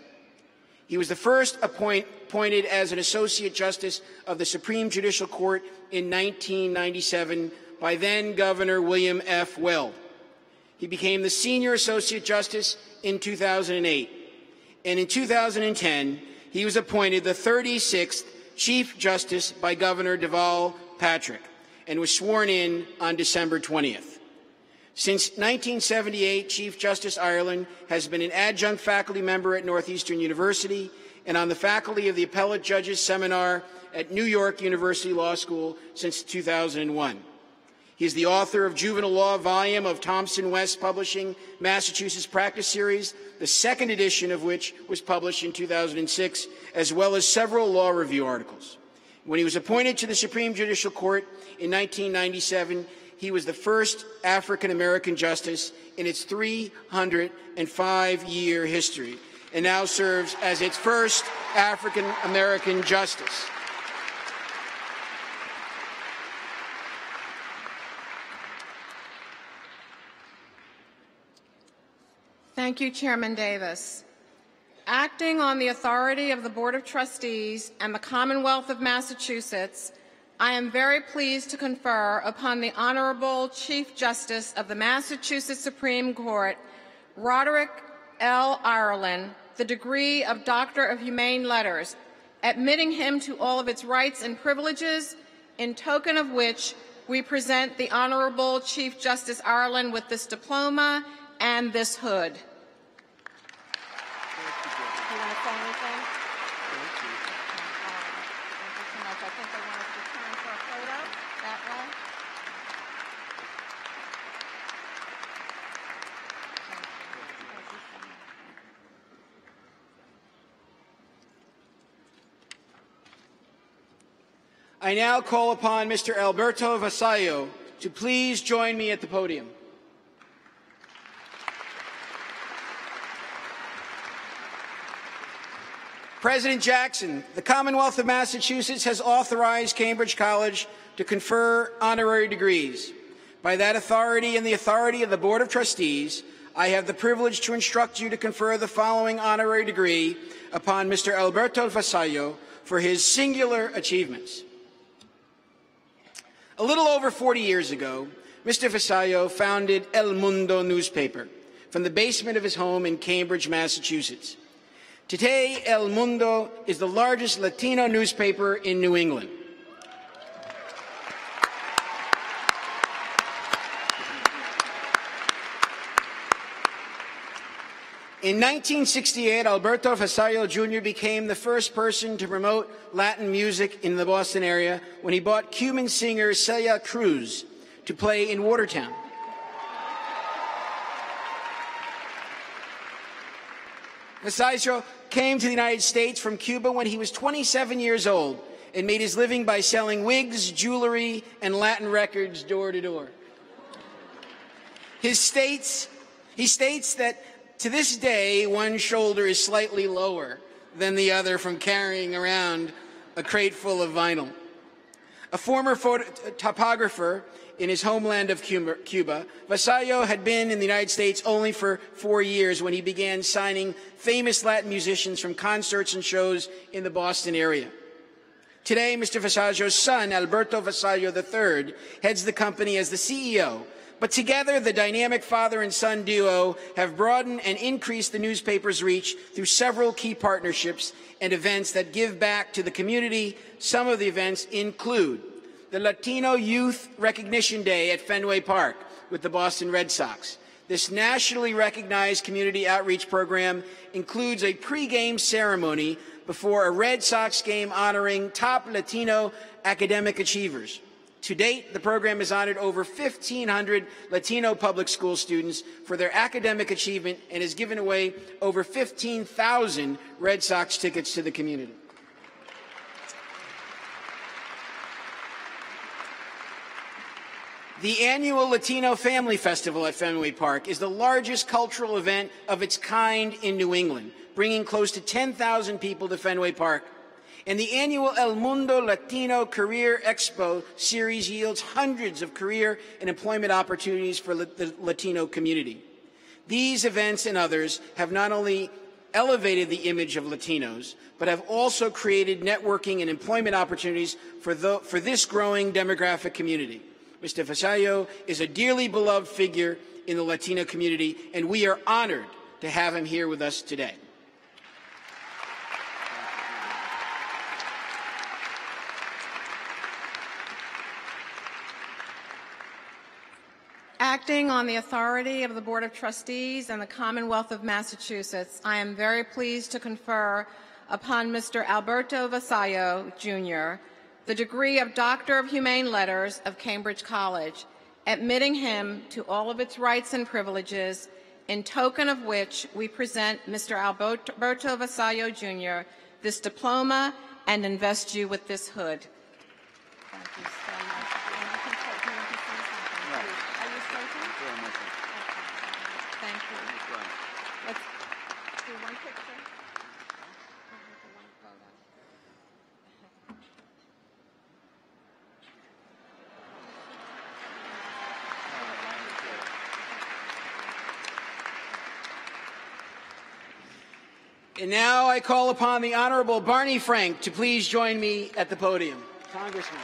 Speaker 10: He was the first appointed as an Associate Justice of the Supreme Judicial Court in 1997 by then-Governor William F. Weld. He became the Senior Associate Justice in 2008, and in 2010, he was appointed the 36th Chief Justice by Governor Deval Patrick and was sworn in on December 20th. Since 1978, Chief Justice Ireland has been an adjunct faculty member at Northeastern University and on the faculty of the Appellate Judges Seminar at New York University Law School since 2001. He is the author of Juvenile Law volume of Thomson West Publishing Massachusetts Practice Series, the second edition of which was published in 2006, as well as several law review articles. When he was appointed to the Supreme Judicial Court in 1997, he was the first African-American justice in its 305-year history, and now serves as its first African-American justice.
Speaker 7: Thank you, Chairman Davis. Acting on the authority of the Board of Trustees and the Commonwealth of Massachusetts, I am very pleased to confer upon the Honorable Chief Justice of the Massachusetts Supreme Court, Roderick L. Ireland, the degree of Doctor of Humane Letters, admitting him to all of its rights and privileges, in token of which we present the Honorable Chief Justice Ireland with this diploma and this hood. Do you want to say anything? Thank you. Thank you so much. I think they want us to turn for a photo that way.
Speaker 10: I now call upon Mr. Alberto Vasallo to please join me at the podium. President Jackson, the Commonwealth of Massachusetts has authorized Cambridge College to confer honorary degrees. By that authority and the authority of the Board of Trustees, I have the privilege to instruct you to confer the following honorary degree upon Mr. Alberto Vasallo for his singular achievements. A little over 40 years ago, Mr. Vasallo founded El Mundo newspaper from the basement of his home in Cambridge, Massachusetts. Today, El Mundo is the largest Latino newspaper in New England. In 1968, Alberto Vasallo Jr. became the first person to promote Latin music in the Boston area when he bought Cuban singer Celia Cruz to play in Watertown. Vasallo came to the United States from Cuba when he was 27 years old and made his living by selling wigs, jewelry, and Latin records door to door. He states that to this day, one shoulder is slightly lower than the other from carrying around a crate full of vinyl. A former topographer in his homeland of Cuba, Vasallo had been in the United States only for 4 years when he began signing famous Latin musicians from concerts and shows in the Boston area. Today, Mr. Vasallo's son, Alberto Vasallo III, heads the company as the CEO. But together, the dynamic father and son duo have broadened and increased the newspaper's reach through several key partnerships and events that give back to the community. Some of the events include the Latino Youth Recognition Day at Fenway Park with the Boston Red Sox. This nationally recognized community outreach program includes a pregame ceremony before a Red Sox game honoring top Latino academic achievers. To date, the program has honored over 1,500 Latino public school students for their academic achievement and has given away over 15,000 Red Sox tickets to the community. The annual Latino Family Festival at Fenway Park is the largest cultural event of its kind in New England, bringing close to 10,000 people to Fenway Park. And the annual El Mundo Latino Career Expo series yields hundreds of career and employment opportunities for the Latino community. These events and others have not only elevated the image of Latinos, but have also created networking and employment opportunities for this growing demographic community. Mr. Vasallo is a dearly beloved figure in the Latino community, and we are honored to have him here with us today.
Speaker 7: Acting on the authority of the Board of Trustees and the Commonwealth of Massachusetts, I am very pleased to confer upon Mr. Alberto Vasallo, Jr., the degree of Doctor of Humane Letters of Cambridge College, admitting him to all of its rights and privileges, in token of which we present Mr. Alberto Vasallo, Jr. this diploma and invest you with this hood. Thank you so much. And you can take, do you want to say something? Are you spoken? Thank you. Let's do one picture. One photo.
Speaker 10: And now I call upon the Honorable Barney Frank to please join me at the podium. Congressman.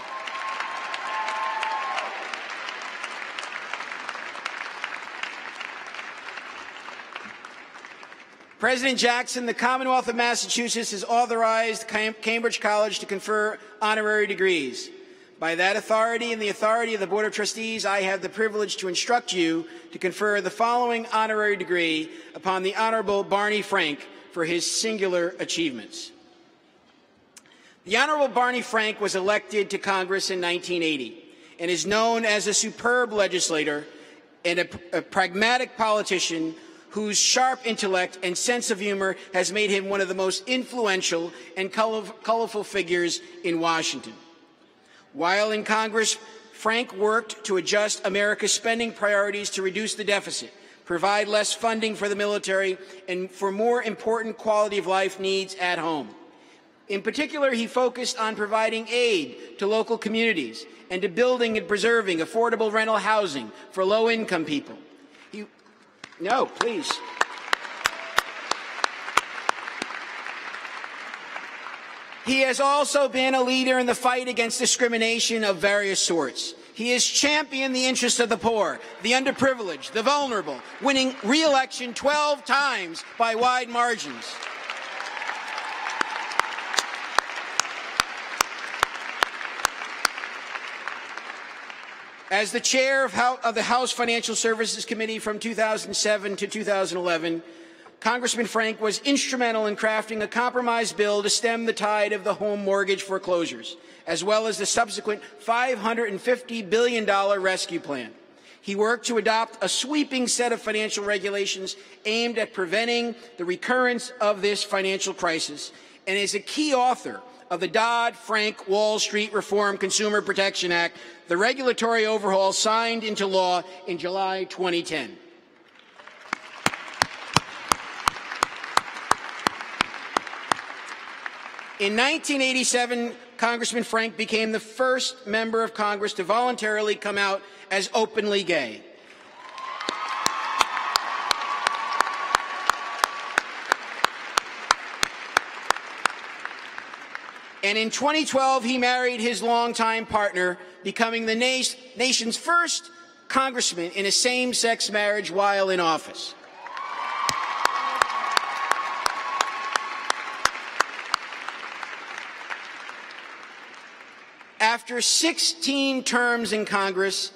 Speaker 10: President Jackson, the Commonwealth of Massachusetts has authorized Cambridge College to confer honorary degrees. By that authority and the authority of the Board of Trustees, I have the privilege to instruct you to confer the following honorary degree upon the Honorable Barney Frank for his singular achievements. The Honorable Barney Frank was elected to Congress in 1980 and is known as a superb legislator and a pragmatic politician whose sharp intellect and sense of humor has made him one of the most influential and colorful figures in Washington. While in Congress, Frank worked to adjust America's spending priorities to reduce the deficit, provide less funding for the military, and for more important quality of life needs at home. In particular, he focused on providing aid to local communities and to building and preserving affordable rental housing for low-income people. No, please. He has also been a leader in the fight against discrimination of various sorts. He has championed the interests of the poor, the underprivileged, the vulnerable, winning re-election 12 times by wide margins. As the chair of the House Financial Services Committee from 2007 to 2011, Congressman Frank was instrumental in crafting a compromise bill to stem the tide of the home mortgage foreclosures, as well as the subsequent $550 billion rescue plan. He worked to adopt a sweeping set of financial regulations aimed at preventing the recurrence of this financial crisis, and is a key author of the Dodd-Frank Wall Street Reform Consumer Protection Act, the regulatory overhaul signed into law in July 2010. In 1987, Congressman Frank became the first member of Congress to voluntarily come out as openly gay. And in 2012, he married his longtime partner, becoming the nation's first congressman in a same-sex marriage while in office. After 16 terms in Congress,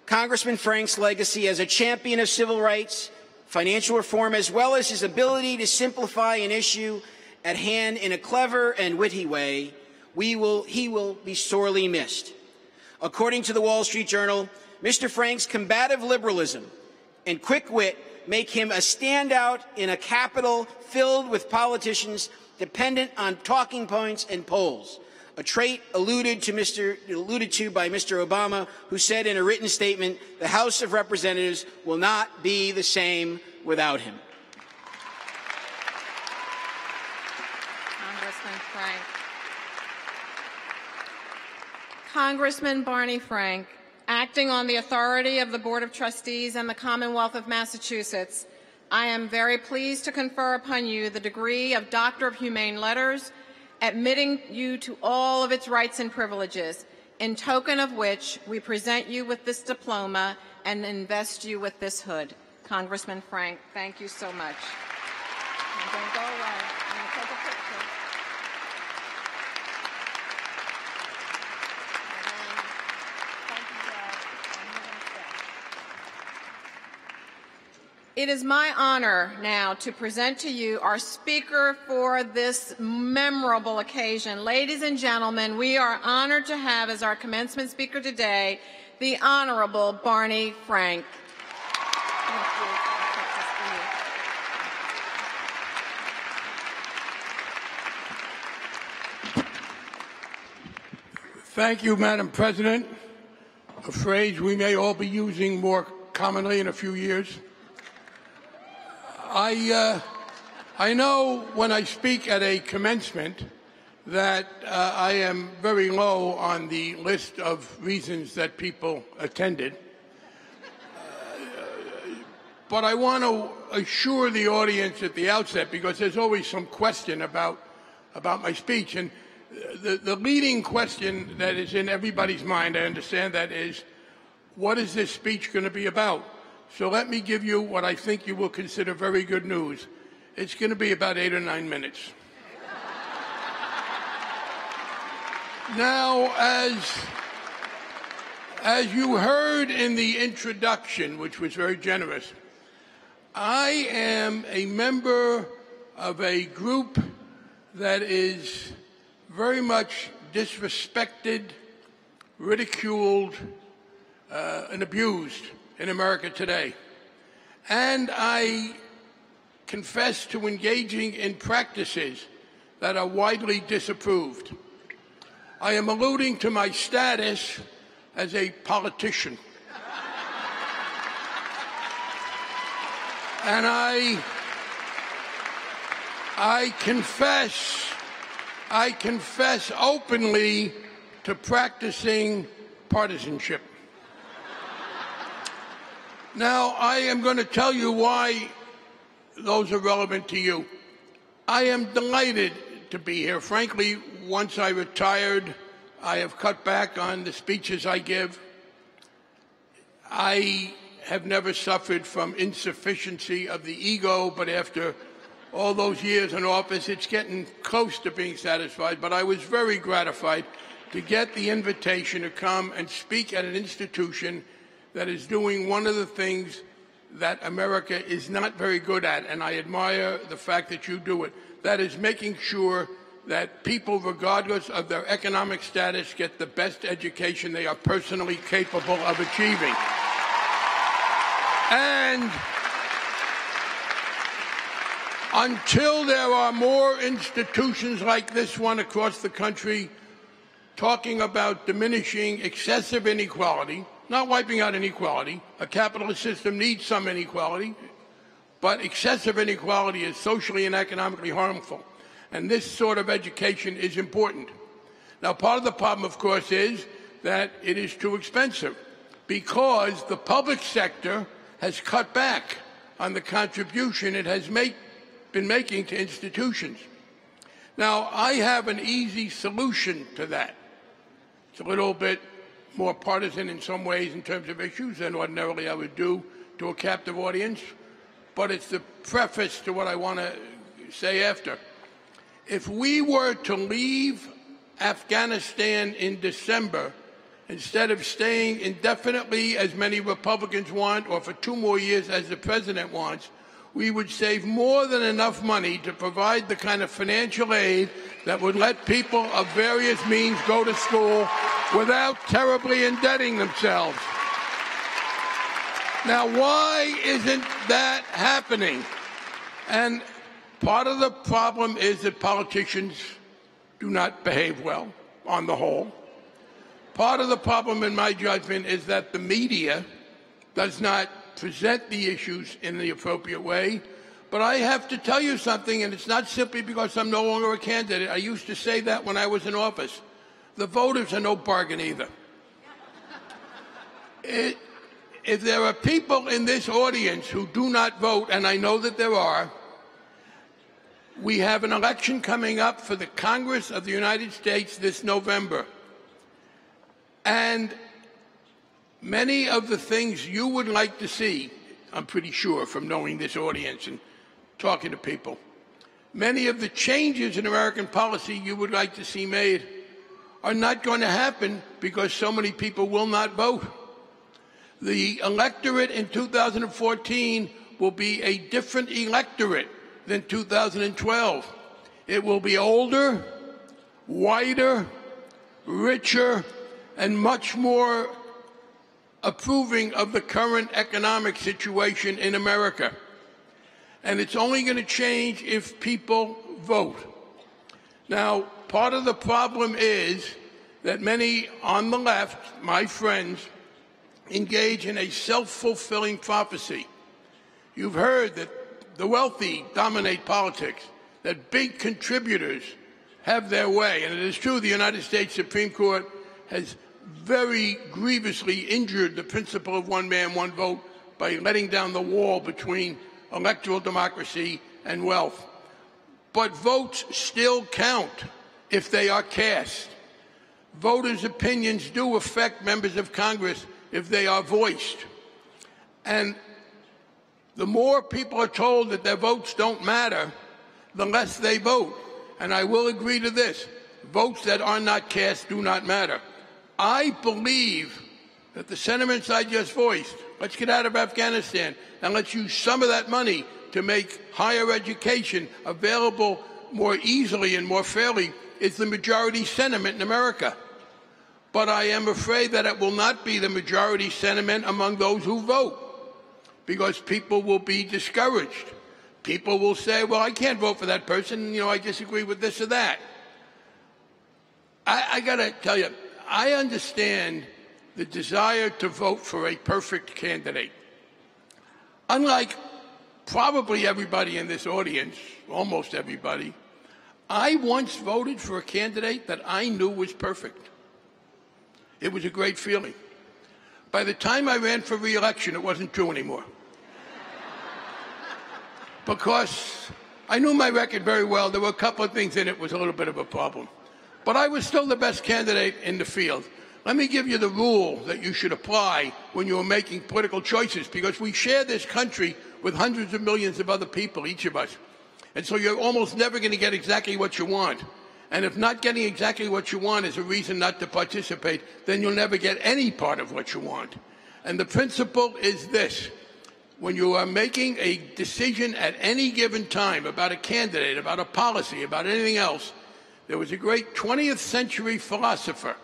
Speaker 10: Congressman Frank's legacy as a champion of civil rights, financial reform, as well as his ability to simplify an issue at hand in a clever and witty way, he will be sorely missed. According to the Wall Street Journal, Mr. Frank's combative liberalism and quick wit make him a standout in a Capitol filled with politicians dependent on talking points and polls, a trait alluded to by Mr. Obama, who said in a written statement, the House of Representatives will not be the same without him.
Speaker 7: Frank. Congressman Barney Frank, acting on the authority of the Board of Trustees and the Commonwealth of Massachusetts, I am very pleased to confer upon you the degree of Doctor of Humane Letters, admitting you to all of its rights and privileges, in token of which we present you with this diploma and invest you with this hood. Congressman Frank, thank you so much. And don't go away. I'm going to take a picture. It is my honor now to present to you our speaker for this memorable occasion. Ladies and gentlemen, we are honored to have as our commencement speaker today the Honorable Barney Frank.
Speaker 11: Thank you, Madam President, a phrase we may all be using more commonly in a few years. I know when I speak at a commencement that I am very low on the list of reasons that people attended. But I want to assure the audience at the outset, because there's always some question about my speech. And the leading question that is in everybody's mind, I understand that, is, what is this speech going to be about? So let me give you what I think you will consider very good news. It's going to be about 8 or 9 minutes. Now, as you heard in the introduction, which was very generous, I am a member of a group that is very much disrespected, ridiculed, and abused in America today. And I confess to engaging in practices that are widely disapproved. I am alluding to my status as a politician. And I confess openly to practicing partisanship. Now, I am going to tell you why those are relevant to you. I am delighted to be here. Frankly, once I retired, I have cut back on the speeches I give. I have never suffered from insufficiency of the ego, but after all those years in office, it's getting close to being satisfied. But I was very gratified to get the invitation to come and speak at an institution that is doing one of the things that America is not very good at, and I admire the fact that you do it. That is making sure that people, regardless of their economic status, get the best education they are personally capable of achieving. And until there are more institutions like this one across the country talking about diminishing excessive inequality, not wiping out inequality, a capitalist system needs some inequality, but excessive inequality is socially and economically harmful. And this sort of education is important. Now, part of the problem, of course, is that it is too expensive because the public sector has cut back on the contribution it has been making to institutions. Now, I have an easy solution to that. It's a little bit more partisan in some ways in terms of issues than ordinarily I would do to a captive audience, but it's the preface to what I want to say after. If we were to leave Afghanistan in December, instead of staying indefinitely as many Republicans want, or for 2 more years as the president wants, we would save more than enough money to provide the kind of financial aid that would let people of various means go to school without terribly indebting themselves. Now, why isn't that happening? And part of the problem is that politicians do not behave well, on the whole. Part of the problem, in my judgment, is that the media does not present the issues in the appropriate way. But I have to tell you something, and it's not simply because I'm no longer a candidate. I used to say that when I was in office. The voters are no bargain either. If there are people in this audience who do not vote, and I know that there are, we have an election coming up for the Congress of the United States this November. And many of the things you would like to see, I'm pretty sure from knowing this audience and talking to people, many of the changes in American policy you would like to see made are not going to happen because so many people will not vote. The electorate in 2014 will be a different electorate than 2012. It will be older, whiter, richer, and much more approving of the current economic situation in America. And it's only going to change if people vote. Now, part of the problem is that many on the left, my friends, engage in a self-fulfilling prophecy. You've heard that the wealthy dominate politics, that big contributors have their way. And it is true the United States Supreme Court has very grievously injured the principle of one man, one vote by letting down the wall between electoral democracy and wealth. But votes still count if they are cast. Voters' opinions do affect members of Congress if they are voiced. And the more people are told that their votes don't matter, the less they vote. And I will agree to this. Votes that are not cast do not matter. I believe that the sentiments I just voiced, let's get out of Afghanistan and let's use some of that money to make higher education available more easily and more fairly, is the majority sentiment in America. But I am afraid that it will not be the majority sentiment among those who vote, because people will be discouraged. People will say, well, I can't vote for that person, you know, I disagree with this or that. I got to tell you, I understand the desire to vote for a perfect candidate. Unlike probably everybody in this audience, almost everybody, I once voted for a candidate that I knew was perfect. It was a great feeling. By the time I ran for re-election, it wasn't true anymore. Because I knew my record very well. There were a couple of things in it was a little bit of a problem. But I was still the best candidate in the field. Let me give you the rule that you should apply when you are making political choices, because we share this country with hundreds of millions of other people, each of us. And so you're almost never going to get exactly what you want. And if not getting exactly what you want is a reason not to participate, then you'll never get any part of what you want. And the principle is this. When you are making a decision at any given time about a candidate, about a policy, about anything else, there was a great 20th century philosopher.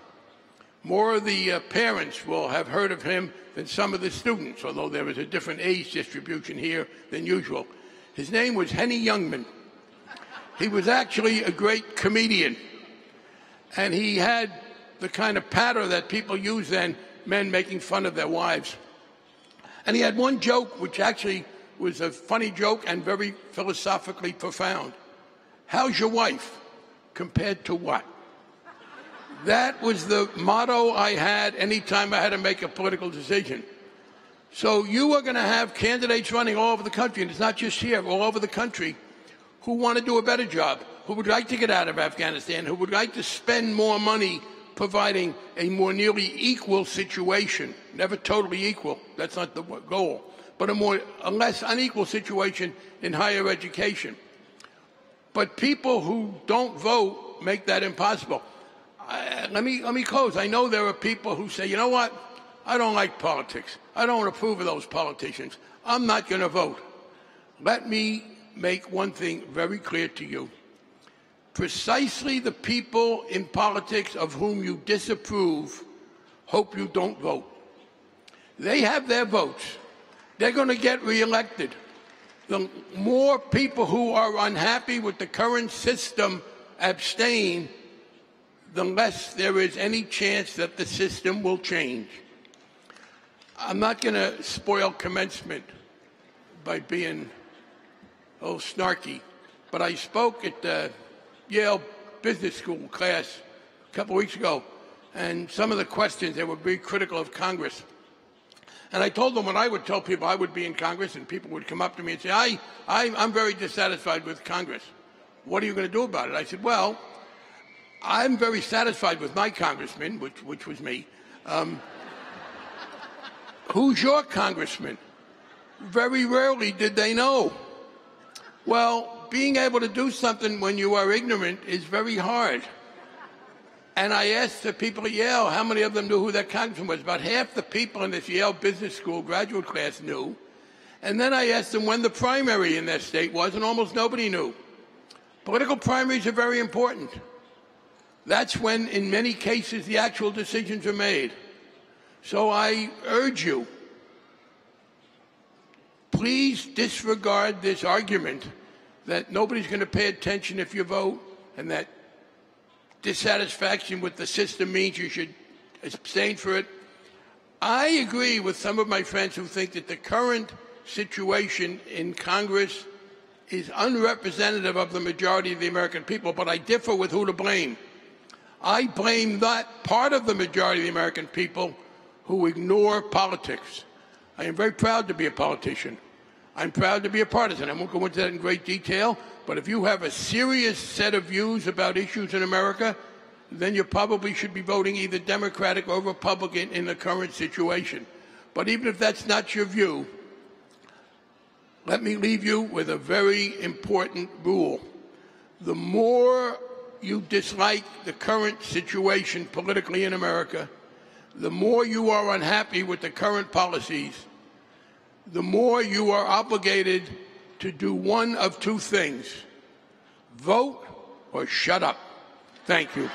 Speaker 11: More of the parents will have heard of him than some of the students, although there is a different age distribution here than usual. His name was Henny Youngman. He was actually a great comedian, and he had the kind of patter that people use then, men making fun of their wives. And he had one joke which actually was a funny joke and very philosophically profound. How's your wife? Compared to what? That was the motto I had anytime I had to make a political decision. So you are going to have candidates running all over the country, and it's not just here, all over the country, who want to do a better job, who would like to get out of Afghanistan, who would like to spend more money providing a more nearly equal situation. Never totally equal, that's not the goal, but a less unequal situation in higher education. But people who don't vote make that impossible. Let me close. I know there are people who say, you know what? I don't like politics. I don't approve of those politicians. I'm not going to vote. Let me make one thing very clear to you. Precisely the people in politics of whom you disapprove hope you don't vote. They have their votes. They're going to get reelected. The more people who are unhappy with the current system abstain, the less there is any chance that the system will change. I'm not going to spoil commencement by being a little snarky, but I spoke at the Yale Business School class a couple of weeks ago, and some of the questions, they were very critical of Congress. And I told them when I would tell people I would be in Congress, and people would come up to me and say, I'm very dissatisfied with Congress. What are you going to do about it? I said, well, I'm very satisfied with my congressman, which was me. Who's your congressman? Very rarely did they know. Well, being able to do something when you are ignorant is very hard. And I asked the people at Yale how many of them knew who their congressman was. About half the people in this Yale Business School graduate class knew. And then I asked them when the primary in their state was, and almost nobody knew. Political primaries are very important. That's when, in many cases, the actual decisions are made. So I urge you, please disregard this argument that nobody's going to pay attention if you vote, and that dissatisfaction with the system means you should abstain for it. I agree with some of my friends who think that the current situation in Congress is unrepresentative of the majority of the American people, but I differ with who to blame. I blame that part of the majority of the American people who ignore politics. I am very proud to be a politician. I'm proud to be a partisan. I won't go into that in great detail, but if you have a serious set of views about issues in America, then you probably should be voting either Democratic or Republican in the current situation. But even if that's not your view, let me leave you with a very important rule. The more you dislike the current situation politically in America, the more you are unhappy with the current policies, the more you are obligated to do one of two things: vote or shut up. Thank you.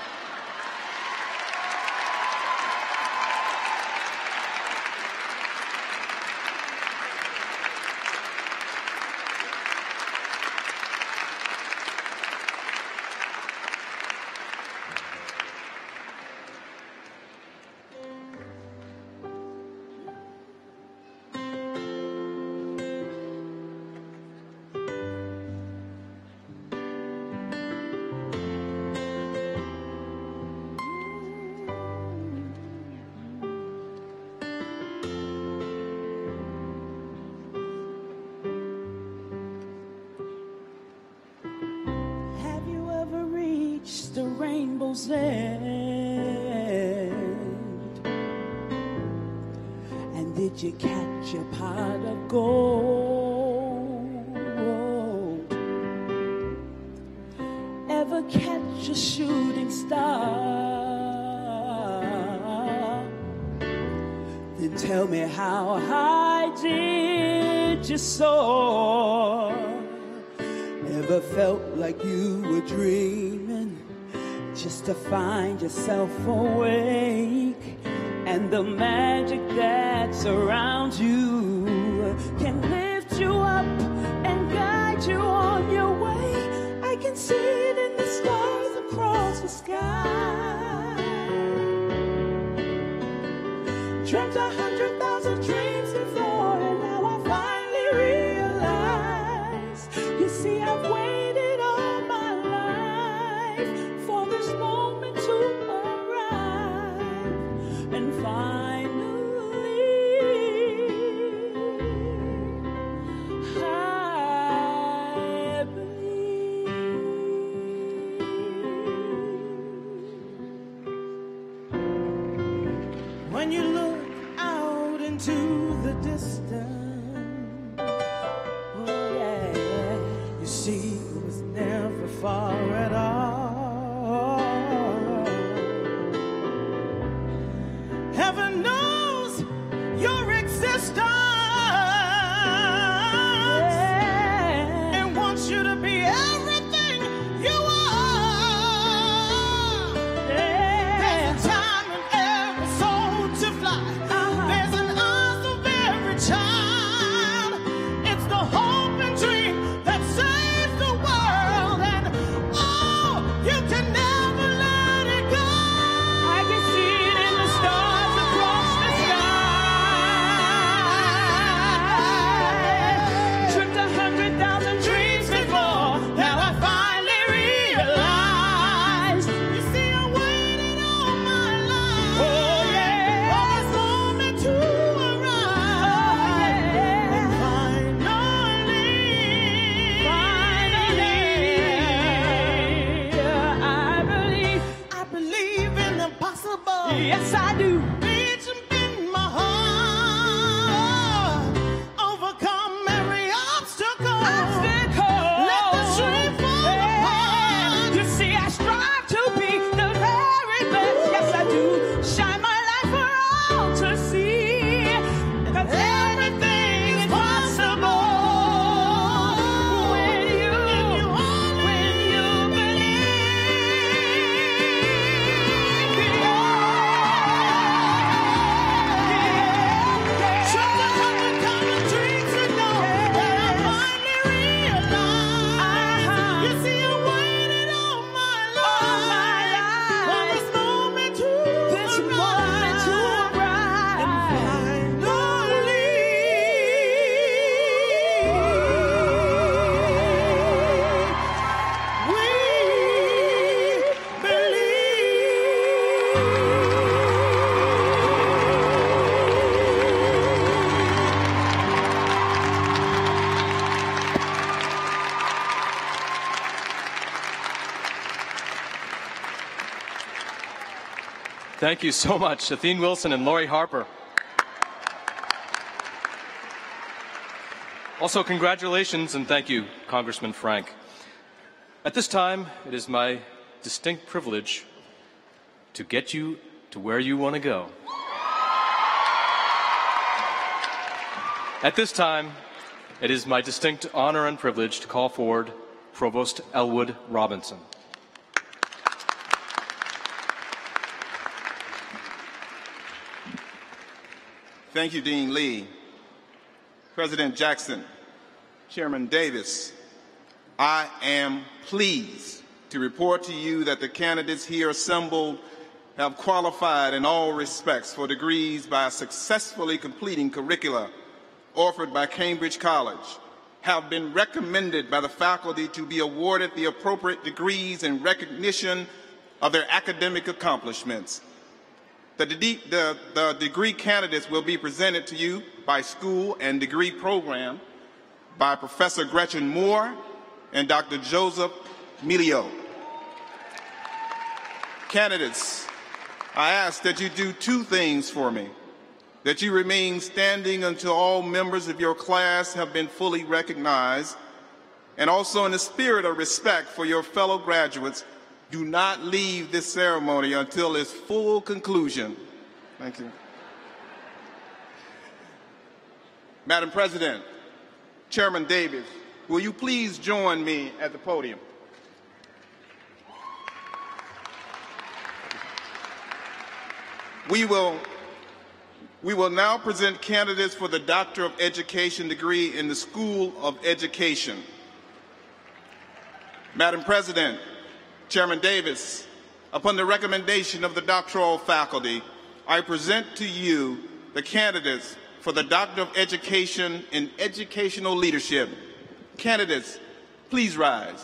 Speaker 2: The rainbow's end, and did you catch a pot of gold? Ever catch a shooting star? Then tell me, how high did you soar? Ever felt like you were dreaming, just to find yourself awake, and the magic that surrounds you can lift you up and guide you on your way? I can see it in the stars across the sky. Dreamt 100,000 dreams before, and now I finally realize. You see, I've waited all my life for this moment to arrive, and finally I believe. When you look out into the distance, oh yeah, you see it was never far at all. Heaven knows your existence, and wants you to be everything you are. There's a time and every soul to fly. There's an eyes of every child. It's the hope and dream that saves the world, and oh, you can never let it go. I can see it in the stars across the sky. Dreamt 100,000 dreams before, now I finally realize. You see, I waited all my life, oh yeah, for this moment to arrive, and finally, I believe in the possible. Yes, I do. Reach in my heart, overcome every obstacle. Let the dream fall apart. You see, I strive to be the very best. Yes, I do. Shine my light for all to see, because everything is possible when you believe.
Speaker 5: Thank you so much, Athene Wilson and Lori Harper. Also, congratulations and thank you, Congressman Frank. At this time, it is my distinct privilege to get you to where you want to go. At this time, it is my distinct honor and privilege to call forward Provost Elwood Robinson.
Speaker 12: Thank you, Dean Lee. President Jackson, Chairman Davis, I am pleased to report to you that the candidates here assembled have qualified in all respects for degrees by successfully completing curricula offered by Cambridge College, have been recommended by the faculty to be awarded the appropriate degrees in recognition of their academic accomplishments. The degree candidates will be presented to you by school and degree program by Professor Gretchen Moore and Dr. Joseph Milio. Candidates, I ask that you do two things for me: that you remain standing until all members of your class have been fully recognized, and also in the spirit of respect for your fellow graduates, do not leave this ceremony until its full conclusion. Thank you. Madam President, Chairman Davis, will you please join me at the podium? We will now present candidates for the Doctor of Education degree in the School of Education. Madam President, Chairman Davis, upon the recommendation of the doctoral faculty, I present to you the candidates for the Doctor of Education in Educational Leadership. Candidates, please rise.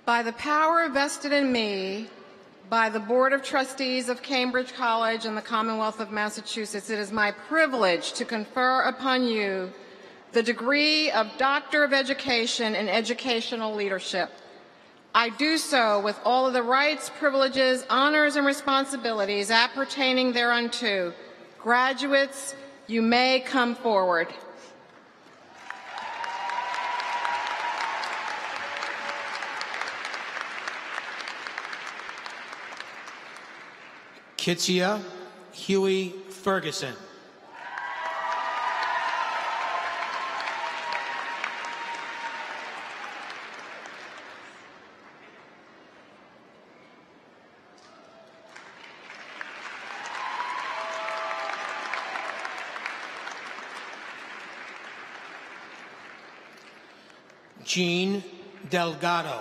Speaker 7: By the power vested in me by the Board of Trustees of Cambridge College and the Commonwealth of Massachusetts, it is my privilege to confer upon you the degree of Doctor of Education in Educational Leadership. I do so with all of the rights, privileges, honors, and responsibilities appertaining thereunto. Graduates, you may come forward.
Speaker 13: Kitsia Huey Ferguson. Jean Delgado.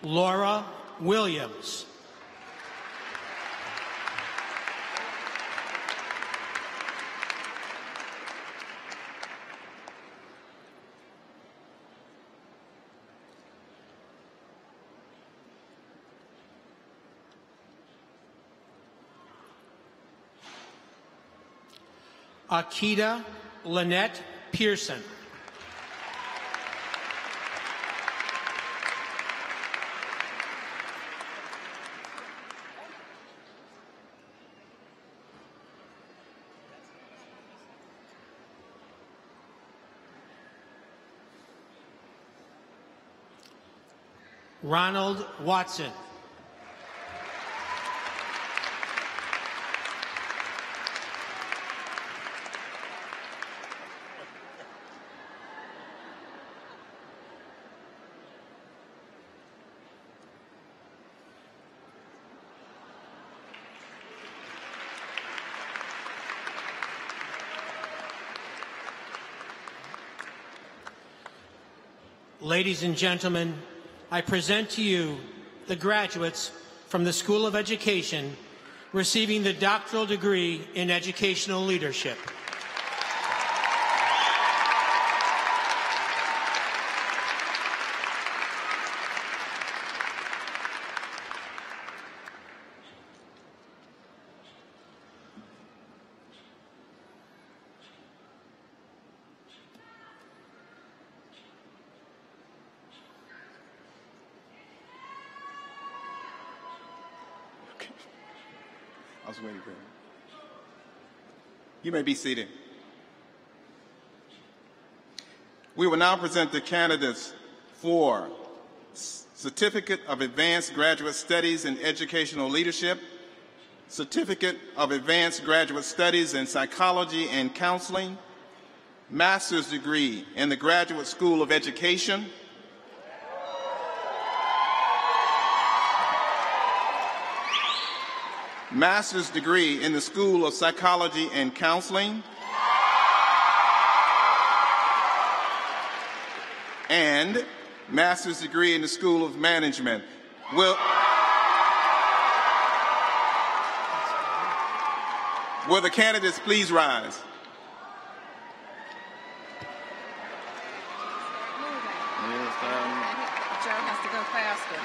Speaker 13: Laura Williams. Akita Lynette Pearson. Ronald Watson. Ladies and gentlemen, I present to you the graduates from the School of Education receiving the doctoral degree in educational leadership.
Speaker 12: I was waiting for him. You may be seated. We will now present the candidates for Certificate of Advanced Graduate Studies in Educational Leadership, Certificate of Advanced Graduate Studies in Psychology and Counseling, Master's Degree in the Graduate School of Education, Master's Degree in the School of Psychology and Counseling, and Master's Degree in the School of Management. Will the candidates please rise?
Speaker 7: Joe has to go faster.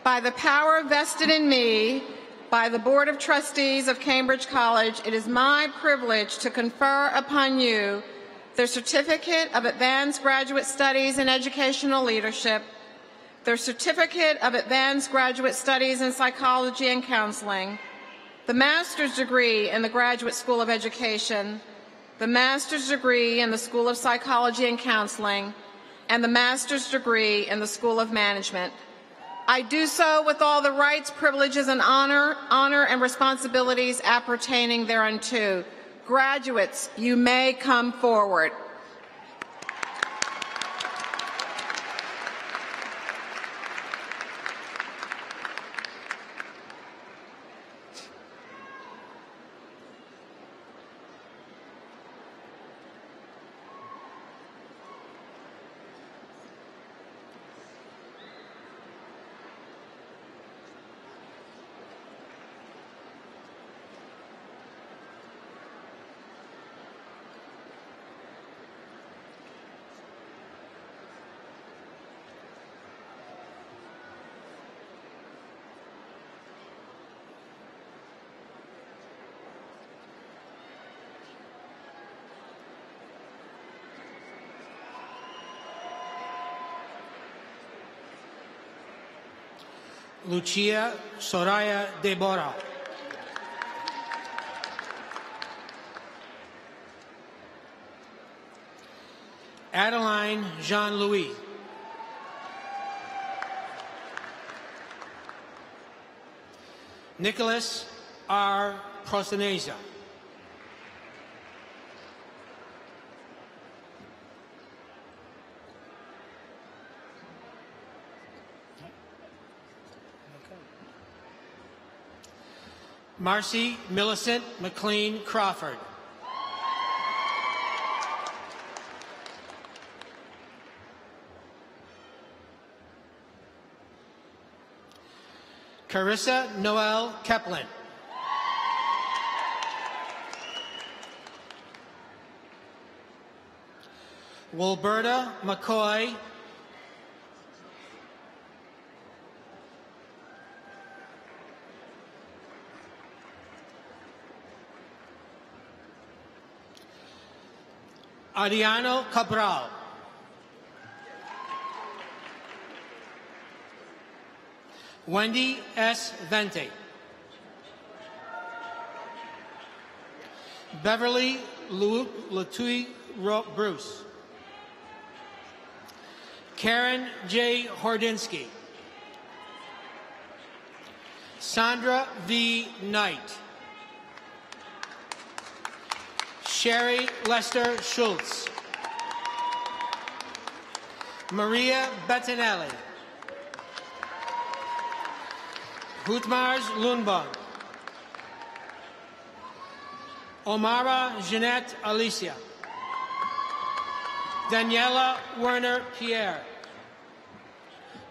Speaker 7: By the power vested in me by the Board of Trustees of Cambridge College, it is my privilege to confer upon you their Certificate of Advanced Graduate Studies in Educational Leadership, their Certificate of Advanced Graduate Studies in Psychology and Counseling, the Master's Degree in the Graduate School of Education, the Master's Degree in the School of Psychology and Counseling, and the Master's Degree in the School of Management. I do so with all the rights, privileges, and honor and responsibilities appertaining thereunto. Graduates, you may come forward.
Speaker 13: Lucia Soraya Deborah. Adeline Jean-Louis. Nicholas R. Prosaneza. Marcy Millicent McLean Crawford. Carissa Noel Keplin. Wilberta McCoy. Adriano Cabral. Wendy S. Vente. Beverly Latui Bruce. Karen J. Hordinsky. Sandra V. Knight. Sherry Lester Schultz. Maria Bettinelli. Hutmars Lundbog. Omara Jeanette Alicia. Daniela Werner Pierre.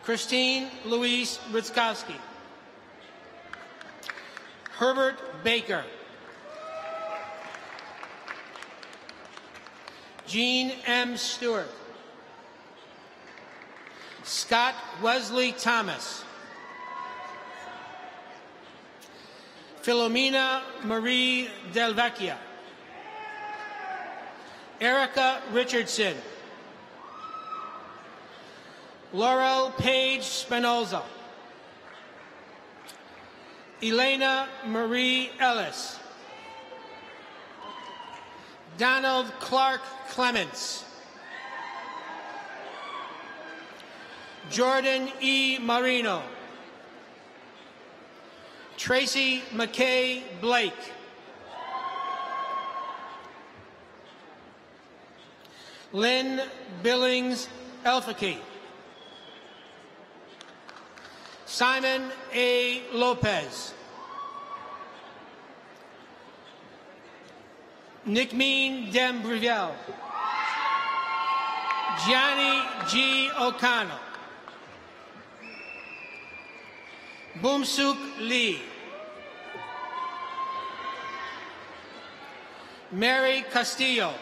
Speaker 13: Christine Louise Ritzkowski. Herbert Baker. Jean M. Stewart. Scott Wesley Thomas. Philomena Marie Del Vecchia. Erica Richardson. Laurel Page Spinoza. Elena Marie Ellis. Donald Clark Clements. Jordan E. Marino. Tracy McKay Blake. Lynn Billings Elfake. Simon A. Lopez. Nickmeen Dembrivel. Gianni G. O'Connell. Boomsuk Lee. Mary Castillo.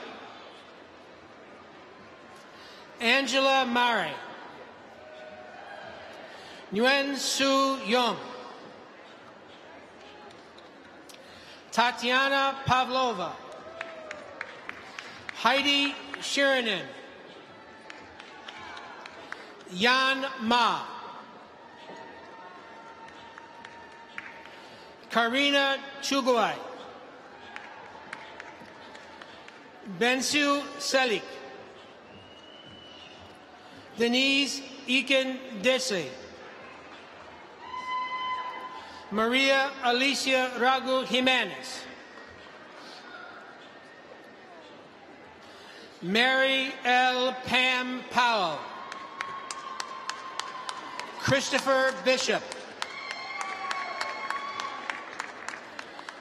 Speaker 13: Angela Mare. Nguyen Su Yum. Tatiana Pavlova. Heidi Shiranen. Yan Ma. Karina Chuguay. Bensu Selik. Denise Ekin Desi. Maria Alicia Ragu Jimenez. Mary L. Pam Powell. Christopher Bishop.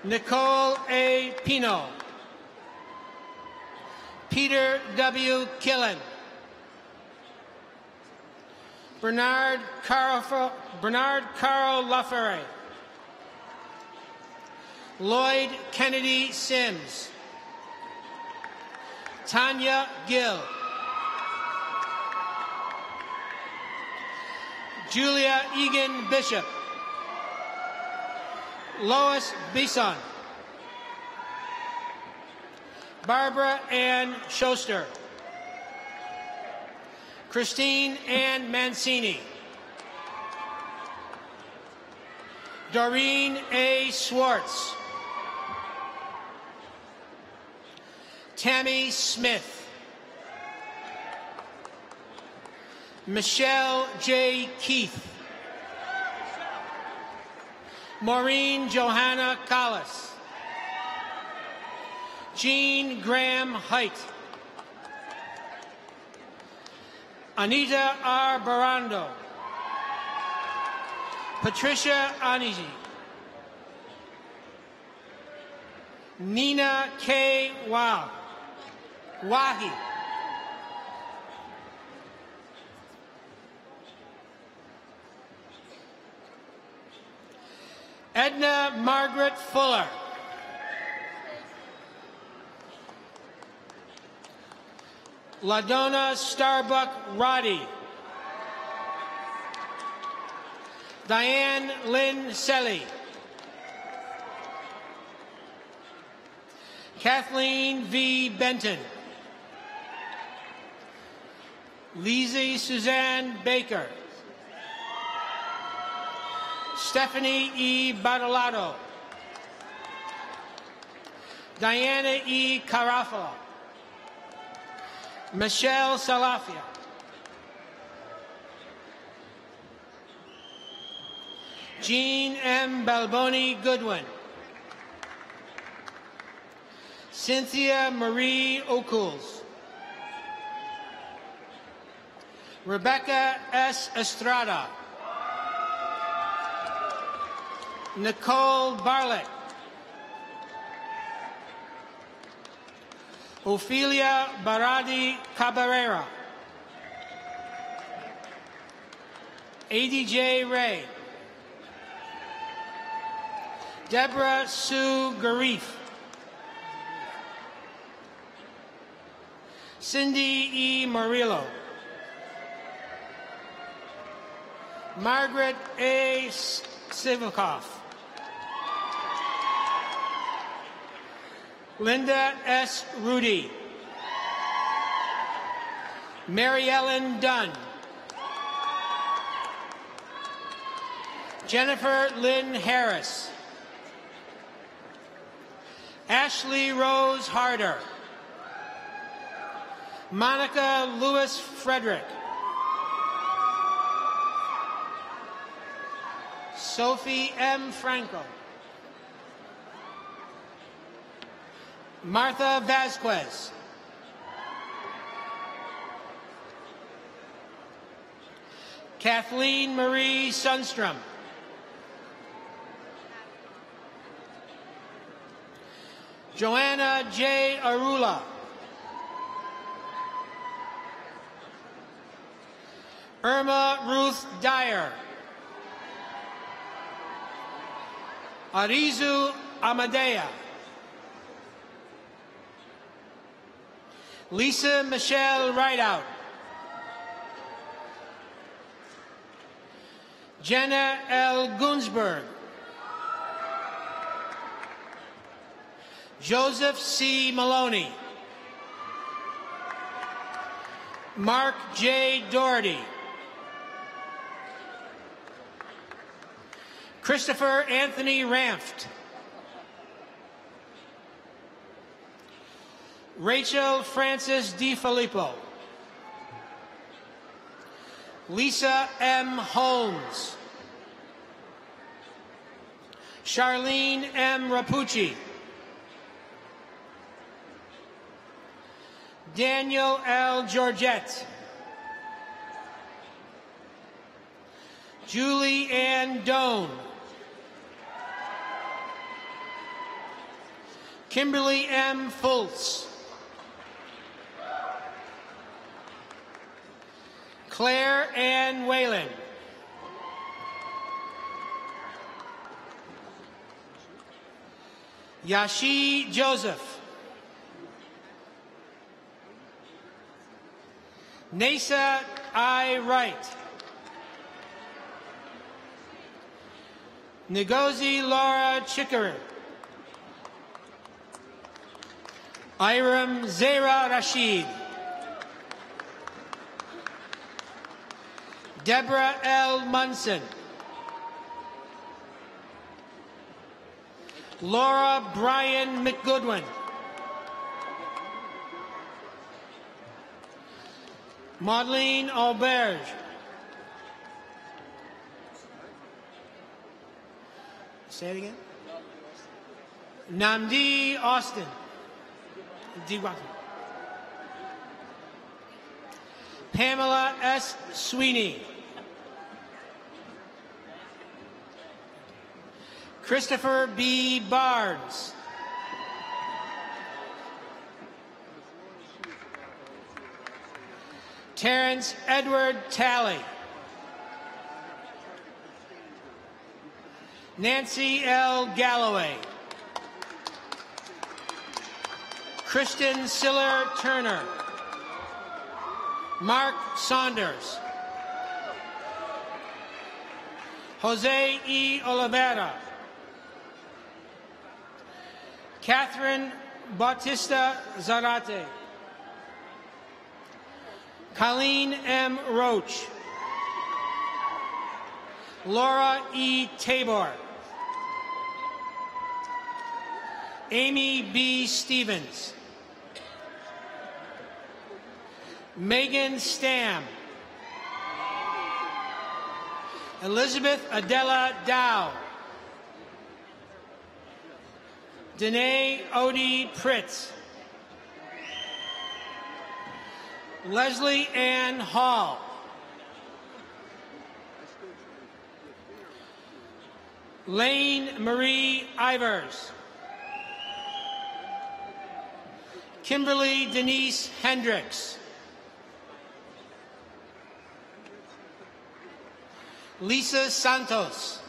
Speaker 13: Nicole A. Pino. Peter W. Killen. Bernard Carl LaFerre. Lloyd Kennedy Sims. Tanya Gill. Julia Egan Bishop. Lois Bison. Barbara Ann Schuster. Christine Ann Mancini. Doreen A. Swartz. Tammy Smith. Michelle J. Keith. Maureen Johanna Collis. Jean Graham Height. Anita R. Barando. Patricia Aniji. Nina K. Wahi. Edna Margaret Fuller. LaDonna Starbuck Roddy. Diane Lynn Selly. Kathleen V. Benton. Lizzie Suzanne Baker. Stephanie E. Badolato. Diana E. Carafalo. Michelle Salafia. Jean M. Balboni Goodwin. Cynthia Marie Okuls. Rebecca S. Estrada. Nicole Barlett. Ophelia Baradi Cabarera. ADJ Ray. Deborah Sue Garif. Cindy E. Murillo. Margaret A. Sivikoff. Linda S. Rudy. Mary Ellen Dunn. Jennifer Lynn Harris. Ashley Rose Harder. Monica Lewis Frederick. Sophie M. Franco. Martha Vasquez. Kathleen Marie Sundstrom. Joanna J. Arula. Irma Ruth Dyer. Arizu Amadea. Lisa Michelle Rideout. Jenna L. Gunsberg. Joseph C. Maloney. Mark J. Doherty. Christopher Anthony Ramft. Rachel Francis DiFilippo. Lisa M. Holmes. Charlene M. Rapucci. Daniel L. Georgette. Julie Ann Doan. Kimberly M. Fultz. Claire Ann Whalen. Yashi Joseph. Nasa I. Wright. Ngozi Laura Chikere. Iram Zera Rashid. Deborah L. Munson. Laura Bryan McGoodwin. Maudlene Auberge. Say it again. Namdi Austin. Pamela S. Sweeney. Christopher B. Barnes. Terrence Edward Talley. Nancy L. Galloway. Kristen Siller Turner. Mark Saunders. Jose E. Oliveira. Catherine Bautista Zarate. Colleen M. Roach. Laura E. Tabor. Amy B. Stevens. Megan Stam. Elizabeth Adela Dow. Danae Odie Pritz. Leslie Ann Hall. Lane Marie Ivers. Kimberly Denise Hendricks. Lisa Santos.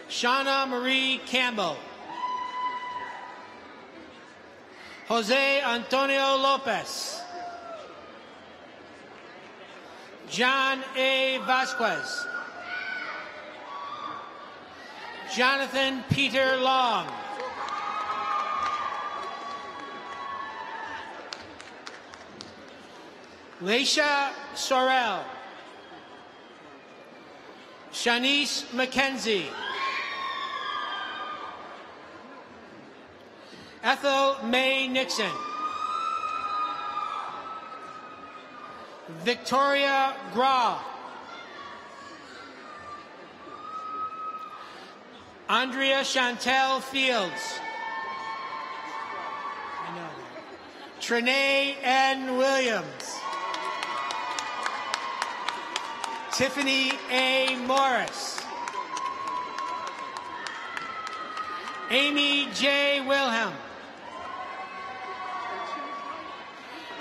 Speaker 13: Shauna Marie Campbell. Jose Antonio Lopez. John A. Vasquez. Jonathan Peter Long. Leisha Sorrell. Shanice McKenzie. Ethel Mae Nixon. Victoria Graw. Andrea Chantel Fields. I know that. Trinae N. Williams. Tiffany A. Morris. Amy J. Wilhelm.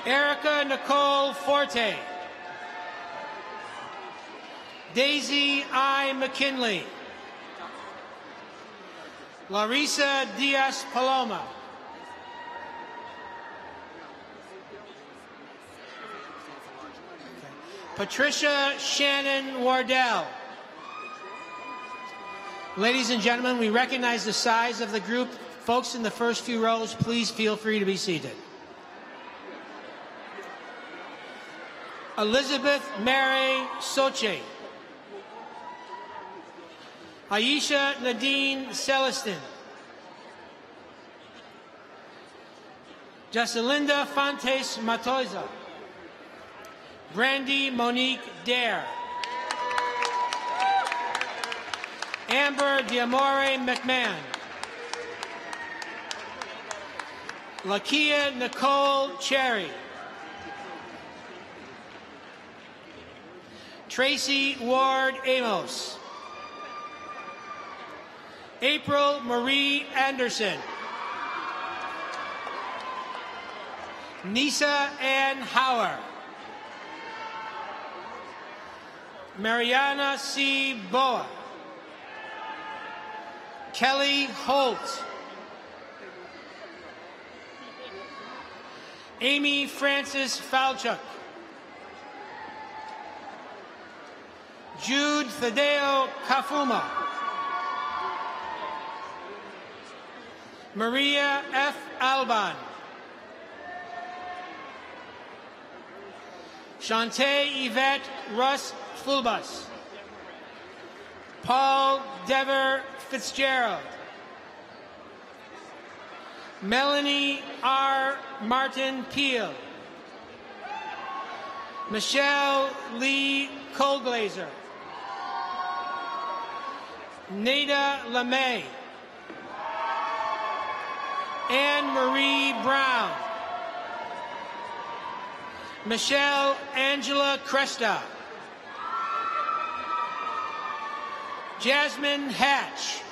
Speaker 13: Erica Nicole Forte. Daisy I. McKinley. Larissa Diaz Paloma. Patricia Shannon Wardell. Ladies and gentlemen, we recognize the size of the group. Folks in the first few rows, please feel free to be seated. Elizabeth Mary Soche. Aisha Nadine Celestin. Jacelinda Fontes Matoiza. Brandy Monique Dare. Amber Diamore McMahon. Lakia Nicole Cherry. Tracy Ward Amos. April Marie Anderson. Nisa Ann Hauer. Mariana C. Boa. Kelly Holt. Amy Francis Falchuk. Jude Thadeo Kafuma. Maria F. Alban. Shantae Yvette Russ Fulbus. Paul Dever Fitzgerald. Melanie R. Martin Peel. Michelle Lee Colglazer. Nada LeMay. Anne Marie Brown. Michelle Angela Cresta. Jasmine Hatch.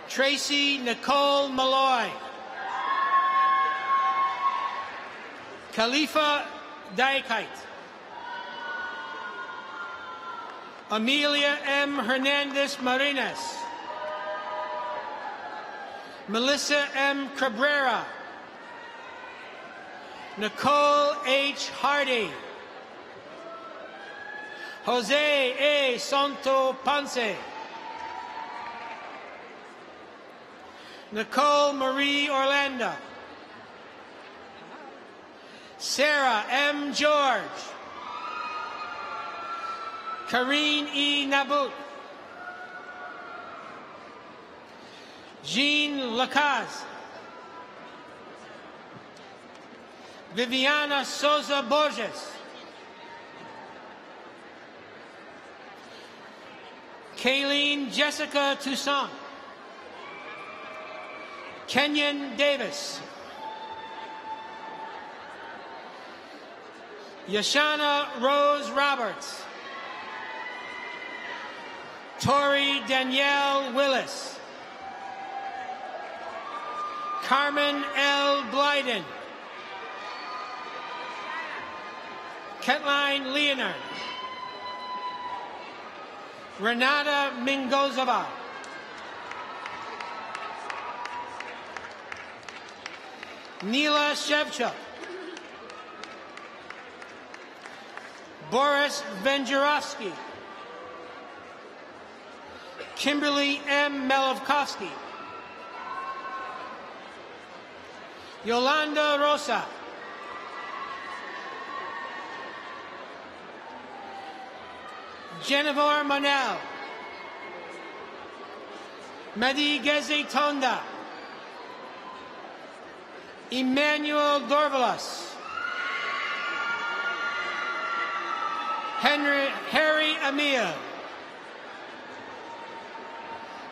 Speaker 13: Tracy Nicole Malloy. Khalifa Daikite. Amelia M. Hernandez Marinas. Melissa M. Cabrera. Nicole H. Hardy. Jose A. Santo Ponce. Nicole Marie Orlando. Sarah M. George, Karine E. Nabut, Jean Lacaze, Viviana Souza Borges, Kayleen Jessica Toussaint, Kenyon Davis, Yashana Rose Roberts, Tori Danielle Willis, Carmen L. Blyden, Ketline Leonard, Renata Mingozova, Neela Shevchuk, Boris Venjurovsky, Kimberly M. Melovkovsky, Yolanda Rosa, Jennifer Monel, Mehdi Gezi Tonda, Emmanuel Dorvalos, Harry Emil,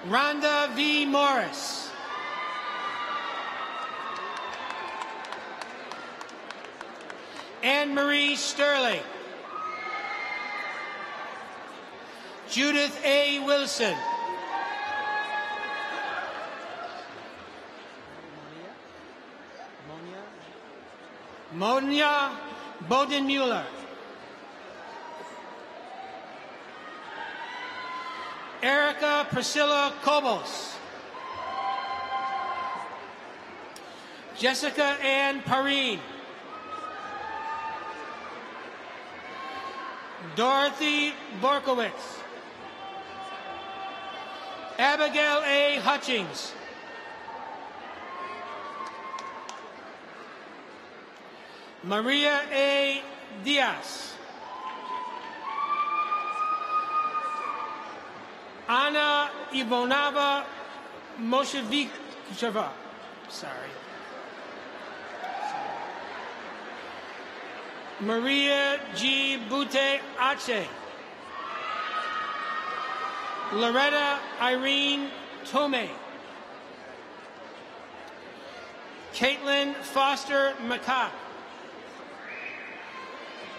Speaker 13: Rhonda V. Morris, Anne-Marie Sterling, Judith A. Wilson, Monia Bodenmuller, Erica Priscilla Kobos, Jessica Ann Pareen, Dorothy Borkowitz, Abigail A. Hutchings, Maria A. Diaz, Anna Ivonova Moshevicheva, Maria G. Bute Ache, Loretta Irene Tomei, Caitlin Foster McCock,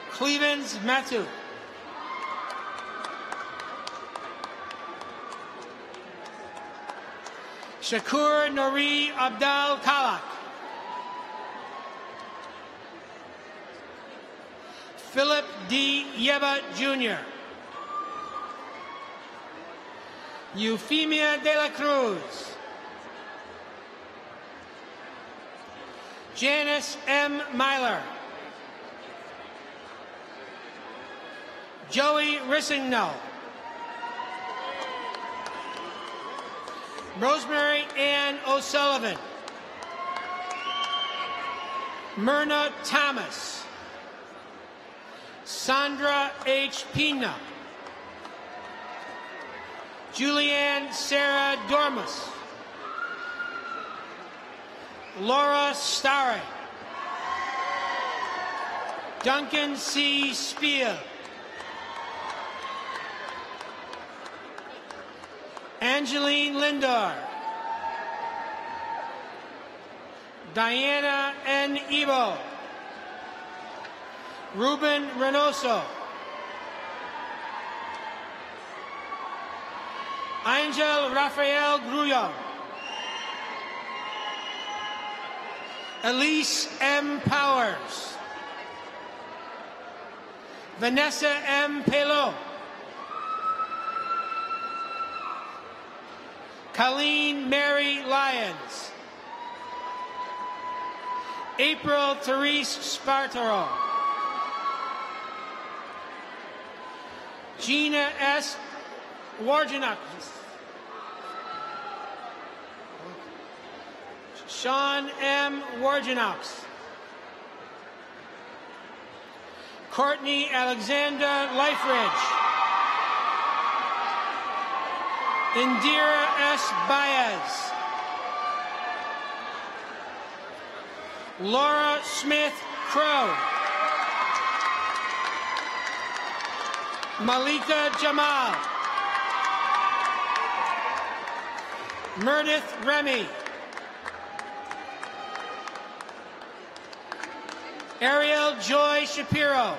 Speaker 13: Clevens Matthew, Shakur Nori Abdal Kalak, Philip D. Yeba Jr., Euphemia de la Cruz, Janice M. Myler, Joey Rissigno, Rosemary Ann O'Sullivan, Myrna Thomas, Sandra H. Pina, Julianne Sarah Dormus, Laura Starre, Duncan C. Spiel, Angeline Lindor, Diana N. Ebo, Ruben Reynoso, Angel Rafael Grullo, Elise M. Powers, Vanessa M. Pelot, Colleen Mary Lyons, April Therese Spartaro, Gina S. Warjanuk, Sean M. Warjanux, Courtney Alexander Liferidge. Indira S. Baez. Laura Smith Crow. Malika Jamal. Meredith Remy. Ariel Joy Shapiro.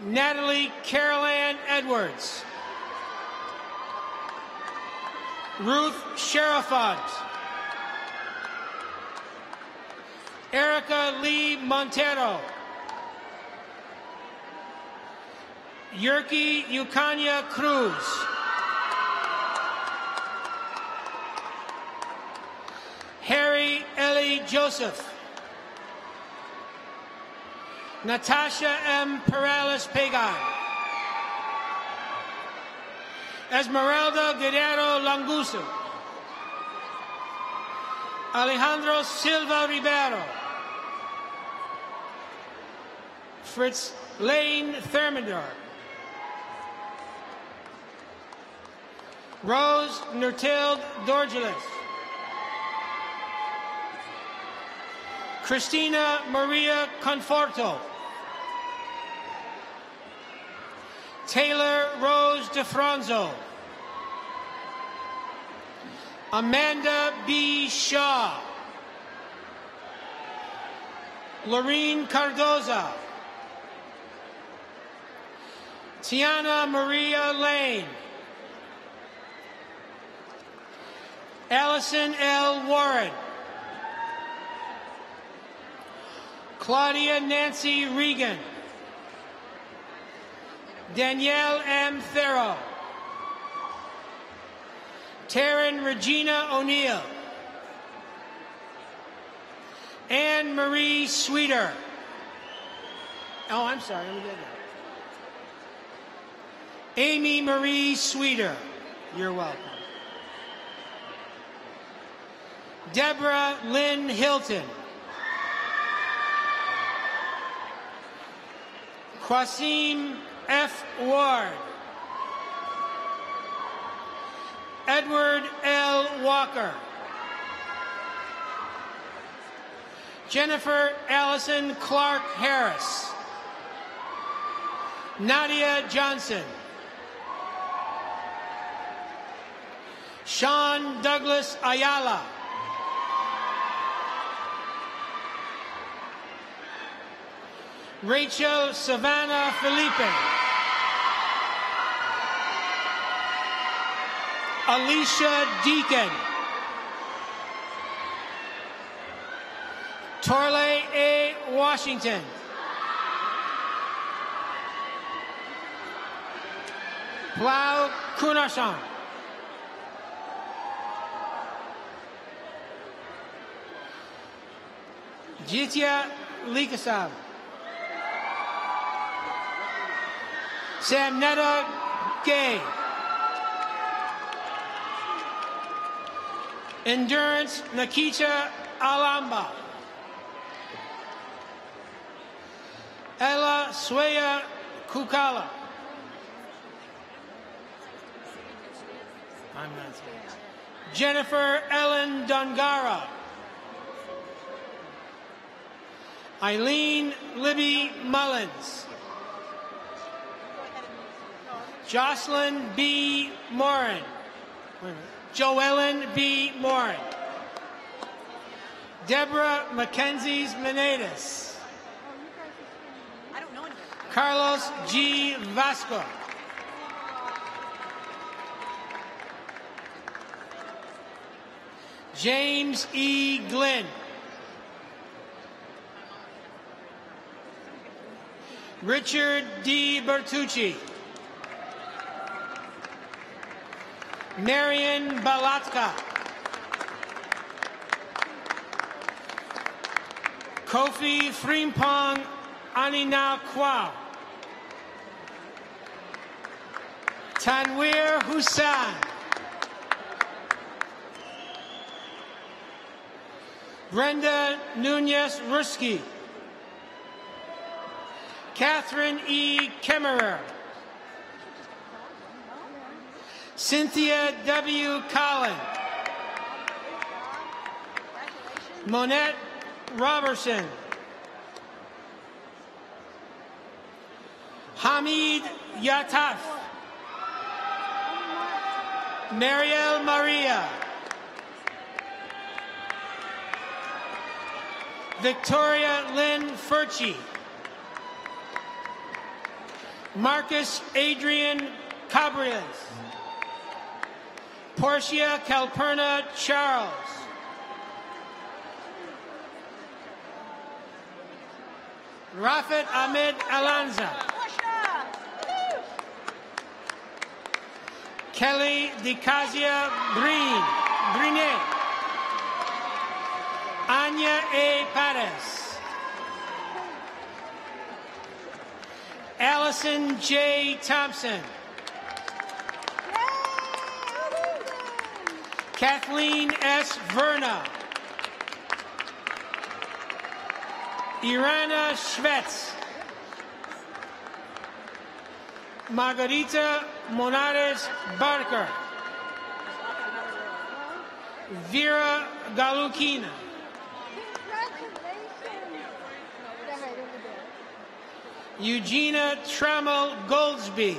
Speaker 13: Natalie Carolan Edwards. Ruth Sherifant. Erica Lee Montero. Yurki Yukanya Cruz. Harry Ellie Joseph. Natasha M. Perales-Pagan. Esmeralda Guerrero Languso. Alejandro Silva Ribeiro. Fritz Lane Thermidor. Rose Nurtilde Dorgeles. Christina Maria Conforto. Taylor Rose DeFranzo. Amanda B. Shaw. Lorene Cardoza. Tiana Maria Lane. Allison L. Warren. Claudia Nancy Regan. Danielle M. Thero. Taryn Regina O'Neill. Anne Marie Sweeter. Oh, I'm sorry. Let me get that. Amy Marie Sweeter. You're welcome. Deborah Lynn Hilton. Quasim F. Ward. Edward L. Walker. Jennifer Allison Clark Harris. Nadia Johnson. Sean Douglas Ayala. Rachel Savannah Felipe. Alicia Deacon. Torley A. Washington. Plau Kunarsan. Jitya Likasab. Samnetta Gay. Endurance Nikita Alamba. Ella Sueya Kukala. I'm not saying. Jennifer Ellen Dungara. Eileen Libby Mullins. Jocelyn B. Morin. Joellen B. Morin. Deborah Mackenzie's Menadas. Carlos G. Vasco. James E. Glynn. Richard D. Bertucci. Marion Balatka. Kofi Frimpong Anina Kwao. Tanwir Hussain. Brenda Nunez Ruski. Catherine E. Kemmerer. Cynthia W. Collin. Monette Robertson. Hamid Yataf. Mariel Maria. Victoria Lynn Furchi. Marcus Adrian Cabrias. Portia Calpurna Charles. Rafet Ahmed Alanza. Kelly DeCasia Brinet. Anya A. Paris. Allison J. Thompson. Kathleen S. Verna. Irana Schvetz. Margarita Monares Barker. Vera Galukina. Eugenia Trammell Goldsby.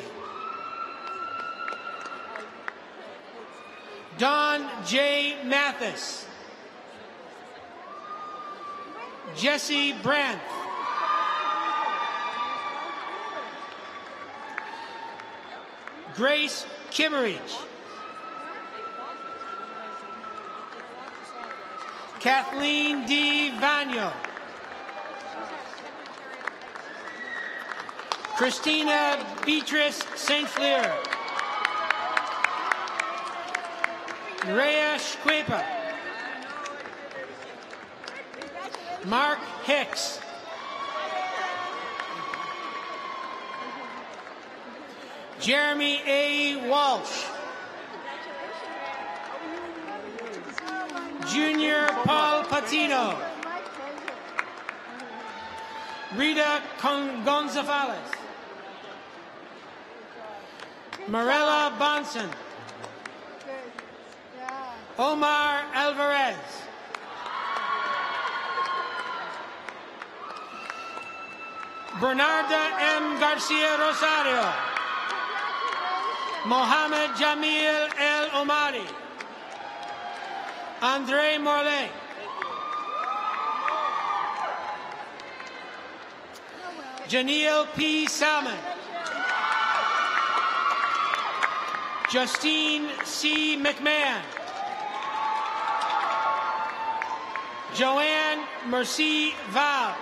Speaker 13: Don J. Mathis. Jesse Brandt. Grace Kimmerich. Kathleen D. Vagno. Christina Beatrice St. Fleur. Rhea Schweper. Mark Hicks. Jeremy A. Walsh. Junior Paul Patino. Rita Gonzalez. Morella Bonson. Omar Alvarez. Bernarda M. Garcia Rosario. Mohammed Jamil El Omari. Andre Morley. Janelle P. Salmon. Justine C. McMahon. Joanne Mercy Val.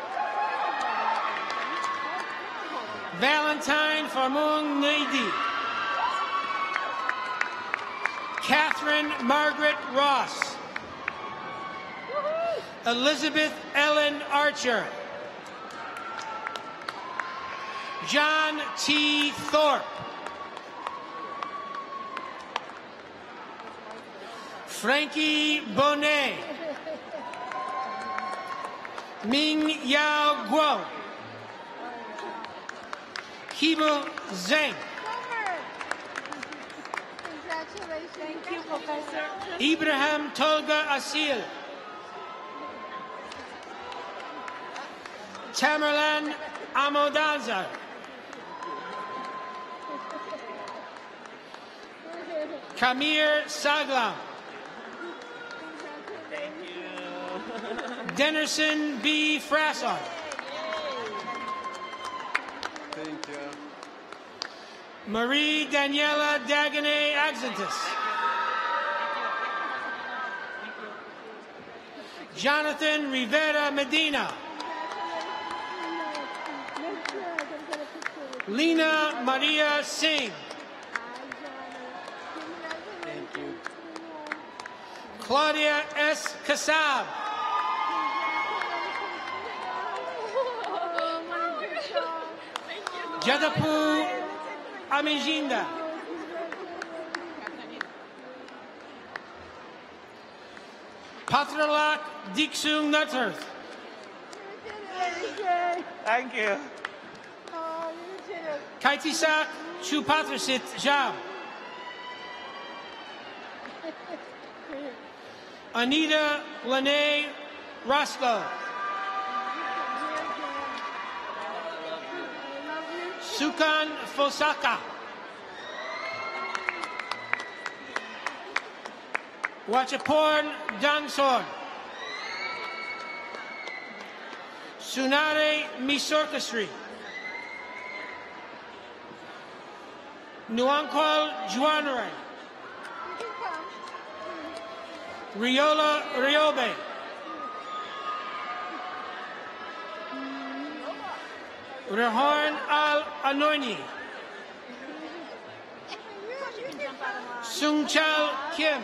Speaker 13: Valentine Farmung Nadi. Catherine Margaret Ross. Elizabeth Ellen Archer. John T. Thorpe. Frankie Bonet. Ming Yao Guo. Hibu Zheng.
Speaker 14: Congratulations. Thank you, Professor.
Speaker 13: Ibrahim Tolga Asil. Tamerlan Amodazar. Kamir Saglam.
Speaker 14: Thank you.
Speaker 13: Dennerson B. Frassar.
Speaker 1: Thank you.
Speaker 13: Marie Daniela Dagonet Axentis. Jonathan Rivera Medina. Lena Maria Singh.
Speaker 1: Thank you.
Speaker 13: Claudia S. Kassab. Jadapu Amijinda. Patralak Diksung Nuthurth.
Speaker 14: Thank you.
Speaker 13: Kaitisak Chupatrasit Jab. Anita Lene Roscoe. Sukan Fosaka. Wachaporn Dangsor. Sunare Misorkastri. Nuankwal Juanare. Riola Riobe. Rehorn Al Anoini. Sungchal Kim.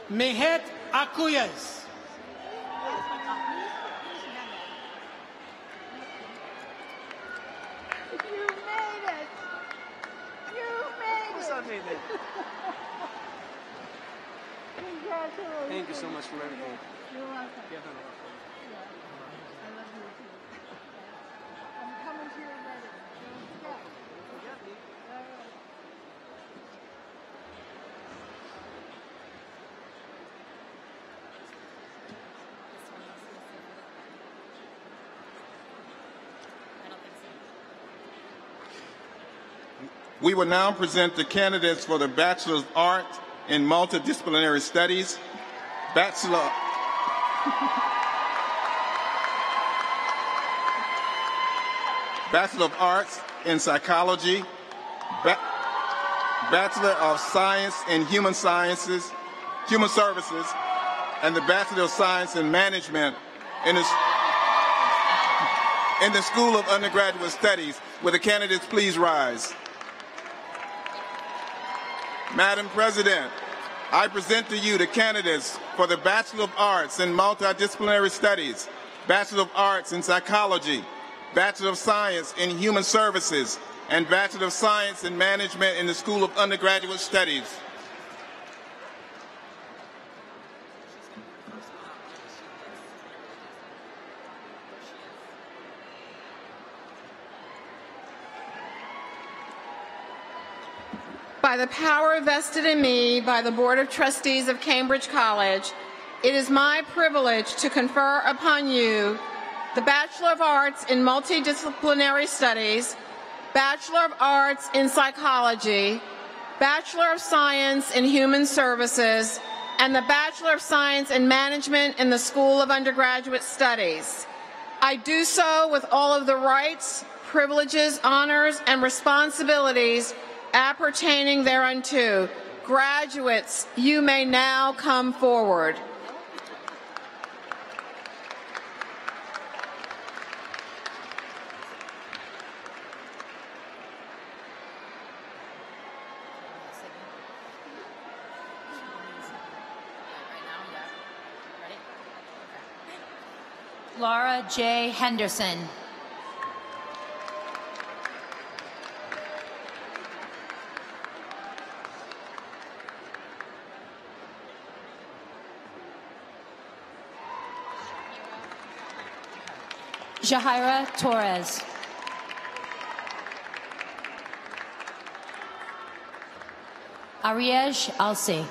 Speaker 13: Mehet Akuyas.
Speaker 14: Congratulations.
Speaker 1: Thank you so much for everything.
Speaker 14: You're welcome. I love you too. I'm coming to your wedding. Don't forget. All right.
Speaker 12: We will now present the candidates for the Bachelor of Arts in Multidisciplinary Studies, Bachelor of Arts in Psychology, Bachelor of Science in Human Services, and the Bachelor of Science in Management in the School of Undergraduate Studies. Will the candidates please rise? Madam President, I present to you the candidates for the Bachelor of Arts in Multidisciplinary Studies, Bachelor of Arts in Psychology, Bachelor of Science in Human Services, and Bachelor of Science in Management in the School of Undergraduate Studies.
Speaker 7: By the power vested in me by the Board of Trustees of Cambridge College, it is my privilege to confer upon you the Bachelor of Arts in Multidisciplinary Studies, Bachelor of Arts in Psychology, Bachelor of Science in Human Services, and the Bachelor of Science in Management in the School of Undergraduate Studies. I do so with all of the rights, privileges, honors, and responsibilities appertaining thereunto. Graduates, you may now come forward.
Speaker 15: Laura J. Henderson. Jahaira Torres. Ariej Alsi.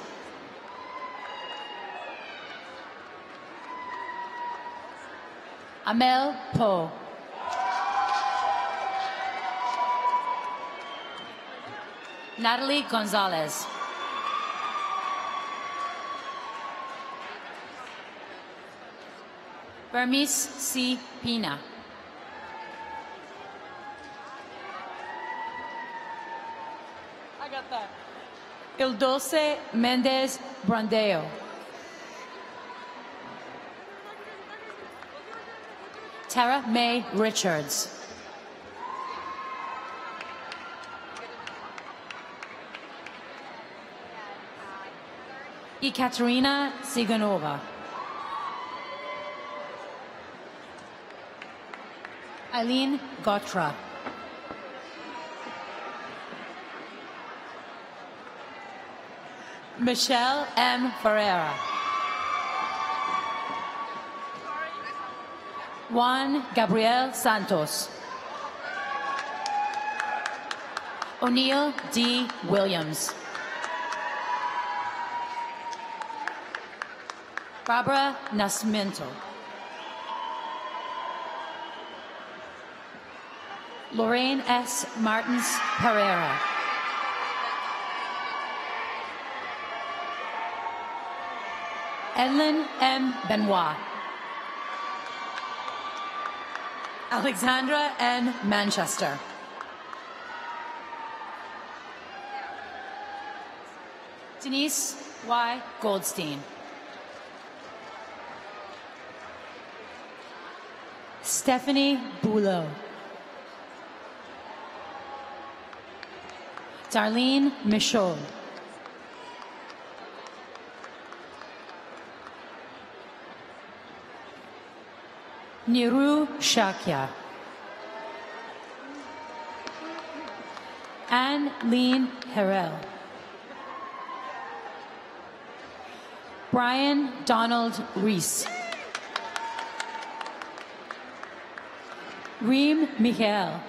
Speaker 15: Amel Po. Natalie Gonzalez. Bernice C. Pina.
Speaker 3: I got that.
Speaker 15: Ildulce Mendez Brandeo. Tara Mae Richards. Ekaterina Siganova. Eileen Gotra. Michelle M. Ferreira.
Speaker 3: Sorry,
Speaker 15: Juan Gabriel Santos. O'Neill D. Williams. Barbara Nascimento. Lorraine S. Martins Pereira. Edlin M. Benoit. Alexandra N. Manchester. Denise Y. Goldstein. Stephanie Boulot. Darlene Michaud. Niru Shakya. Anne-Leen Harrell. Brian Donald Reese. Reem Michael.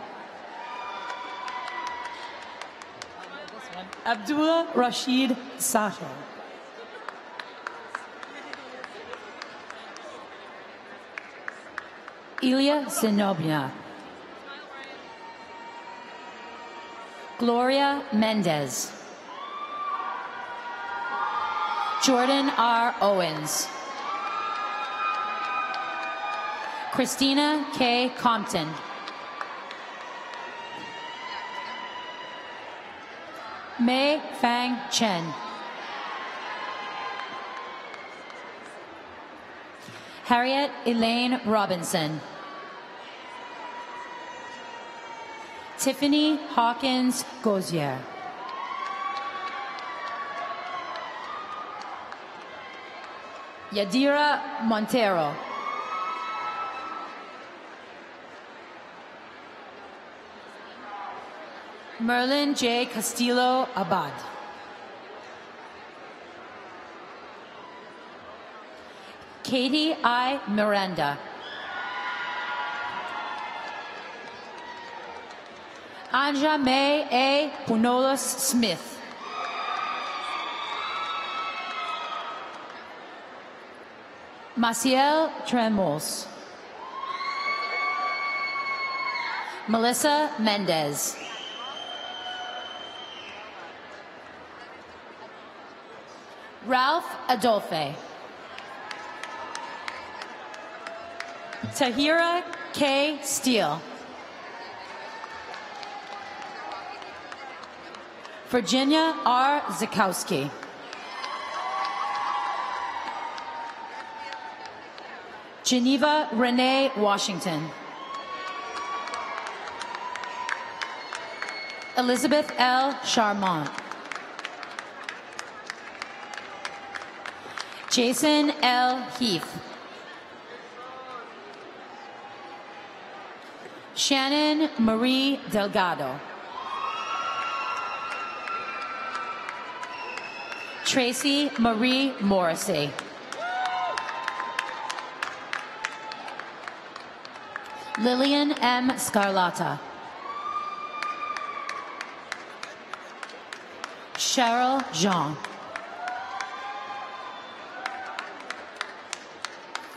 Speaker 15: Abdullah Rashid Sato. Ilya Zenobia. Gloria Mendez. Jordan R. Owens. Christina K. Compton. Mei Fang Chen. Harriet Elaine Robinson. Tiffany Hawkins Gozier. Yadira Montero. Merlin J. Castillo Abad. Katie I. Miranda. Anja May A. Punolos Smith. Maciel Tremos. Melissa Mendez. Ralph Adolphe. Tahira K. Steele. Virginia R. Zukowski. Geneva Renee Washington. Elizabeth L. Charmont. Jason L. Heath. Shannon Marie Delgado. Tracy Marie Morrissey. Lillian M. Scarlata. Cheryl Jean.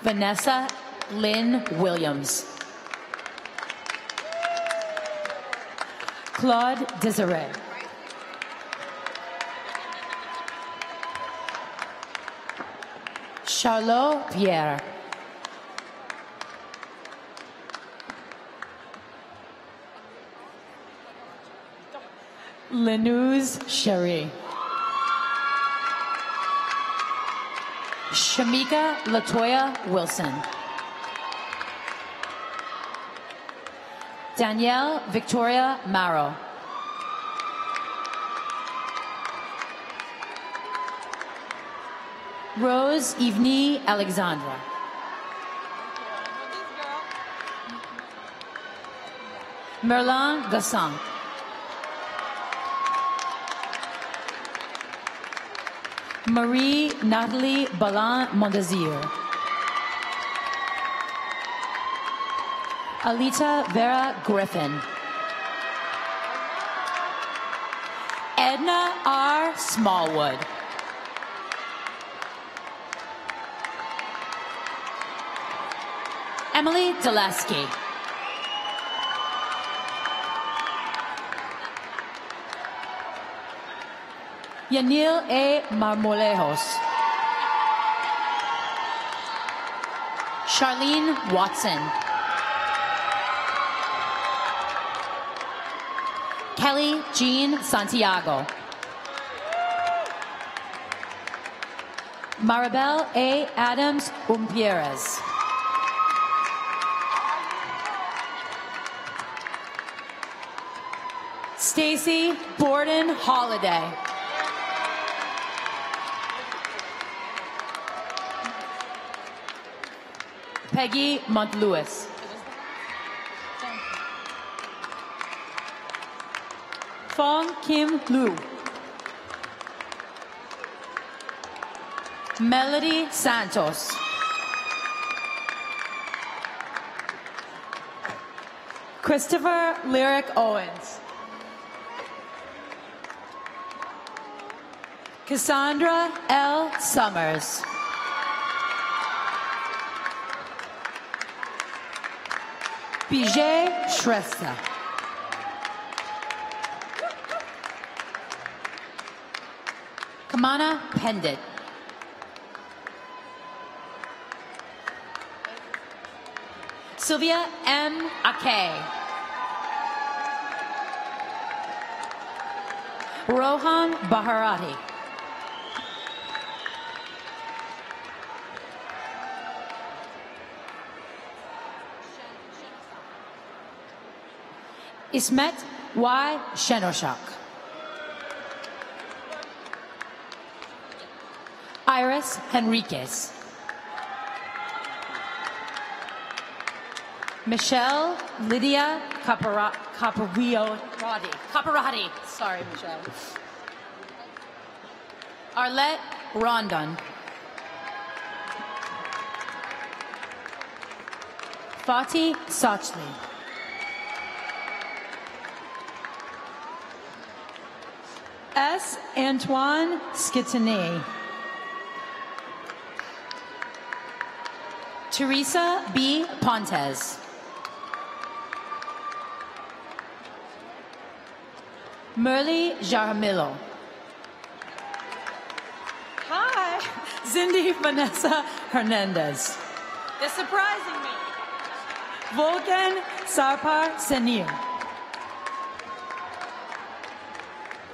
Speaker 15: Vanessa Lynn Williams. Claude Desiree. Charlot Pierre. Lenuz Cherie. Shamika Latoya Wilson. Danielle Victoria Maro. Rose Evnie Alexandra. Merlin Gassan. Marie Nathalie Balan Mondesir. Alita Vera Griffin. Edna R. Smallwood. Emily Dulesky. Yanil A. Marmolejos. Charlene Watson. Kelly Jean Santiago. Maribel A. Adams Umpierrez. Stacy Borden Holiday. Peggy Montlewis. Fong Kim Lu. Melody Santos. Christopher Lyric Owens. Cassandra L. Summers. Bijay Shrestha. Kamana Pendit. Sylvia M. Akay. Rohan Baharati. Ismet Y. Shenoshak. Iris Henriquez. Michelle Lydia Caparati. Sorry, Michelle. Arlette Rondon. Fatih Sachli. S. Antoine Skitany. Teresa B. Pontes. Merly Jaramillo. Hi. Cindy Vanessa Hernandez. They're surprising me. Volkan Sarpar Senir.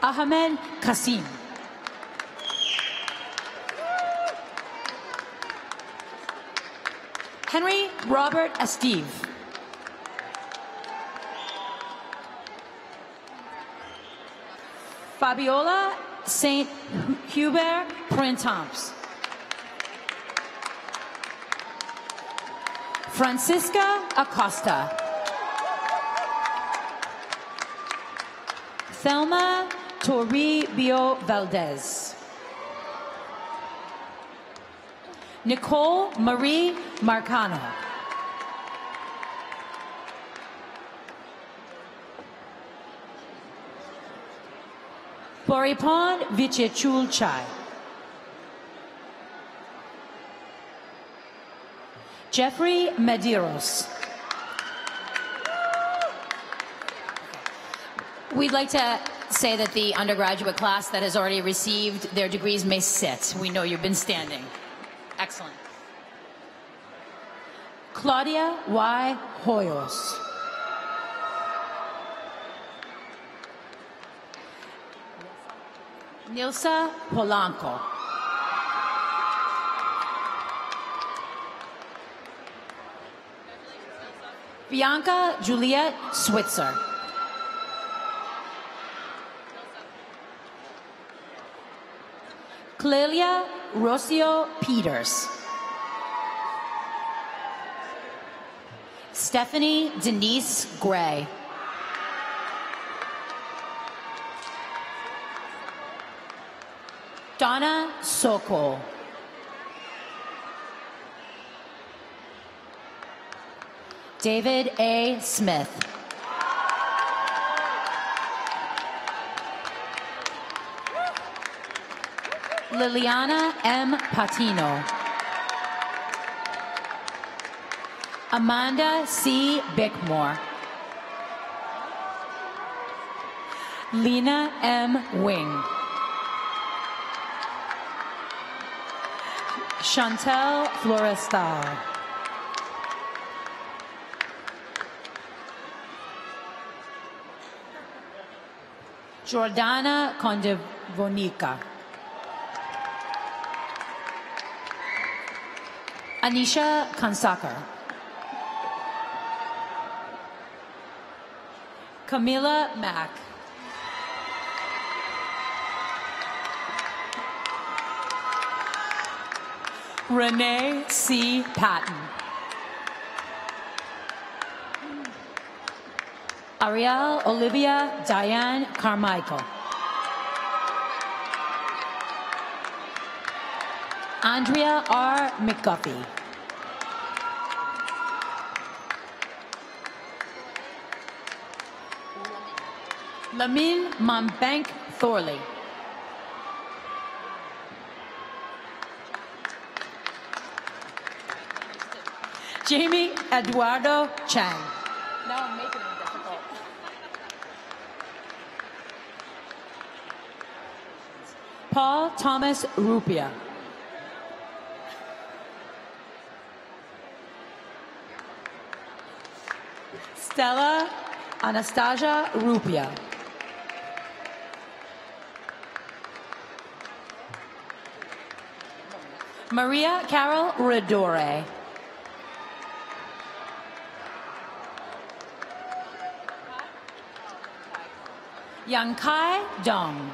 Speaker 15: Ahmed Kasim. Henry Robert Esteve. Fabiola St. Hubert Printemps. Francisca Acosta. Thelma Toribio Valdez. Nicole Marie Marcano. Boripon Vichechulchai. Jeffrey Medeiros. We'd like to say that the undergraduate class that has already received their degrees may sit. We know you've been standing. Excellent. Claudia Y. Hoyos. Nilsa Polanco. Bianca Juliet Switzer. Clelia Rocio Peters. Stephanie Denise Gray. Donna Sokol. David A. Smith. Liliana M. Patino. Amanda C. Bickmore. Lena M. Wing. Chantel Florestal. Jordana Condevonica. Anisha Kansakar. Camila Mack. Renee C. Patton. Ariel Olivia Diane Carmichael. Andrea R. McGuffey. Lamin Mambank Thorley. Jamie Eduardo Chang. Now I'm making it difficult. Paul Thomas Rupia. Stella Anastasia Rupia. Maria Carol Redore. Yang Kai Dong.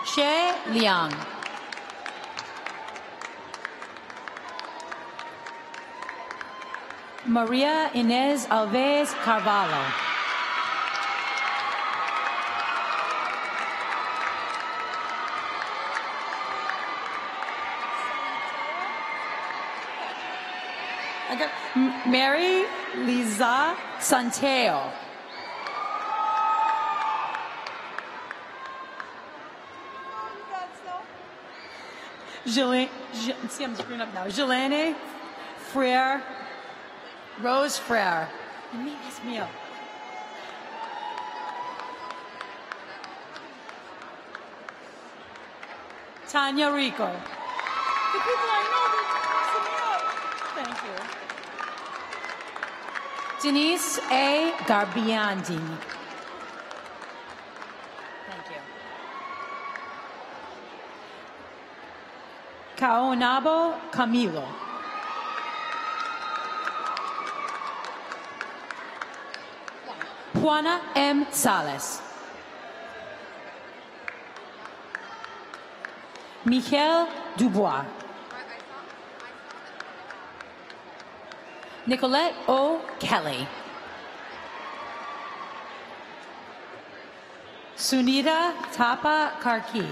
Speaker 15: Xie Liang. Maria Inez Alves Carvalho. I got Mary Liza Santeo. See, I'm screwing up now. Jelene Frere, Rose Frere. You may mess me up. Tanya Rico. The people I know that mess me up. Thank you. Denise A. Garbiandi. Thank you. Kaonabo Camilo. Juana M. Sales. Michel Dubois. Nicolette O. Kelly. Sunita Tapa Karki.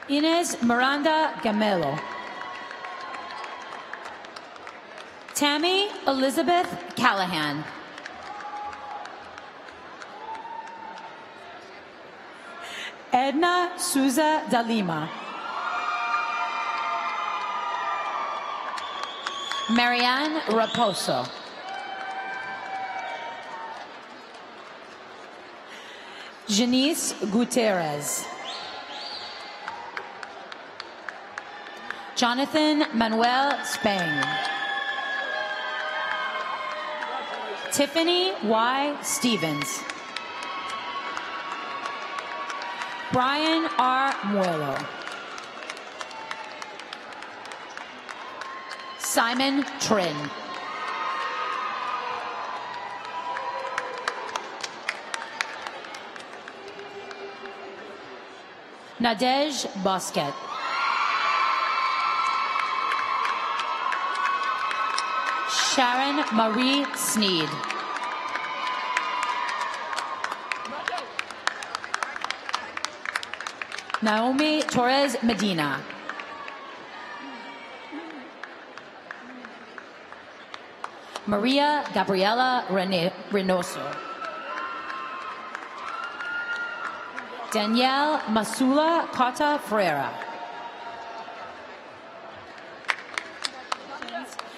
Speaker 15: Inez Miranda Gamelo. Tammy Elizabeth Callahan. Edna Souza Dalima. Marianne Raposo. Janice Gutierrez. Jonathan Manuel Spang. Tiffany Y. Stevens. Brian R. Muello. Simon Trin. Nadej Bosket. Sharon Marie Sneed. Naomi Torres Medina. Maria Gabriela Reynoso. Danielle Masula Cota Ferreira.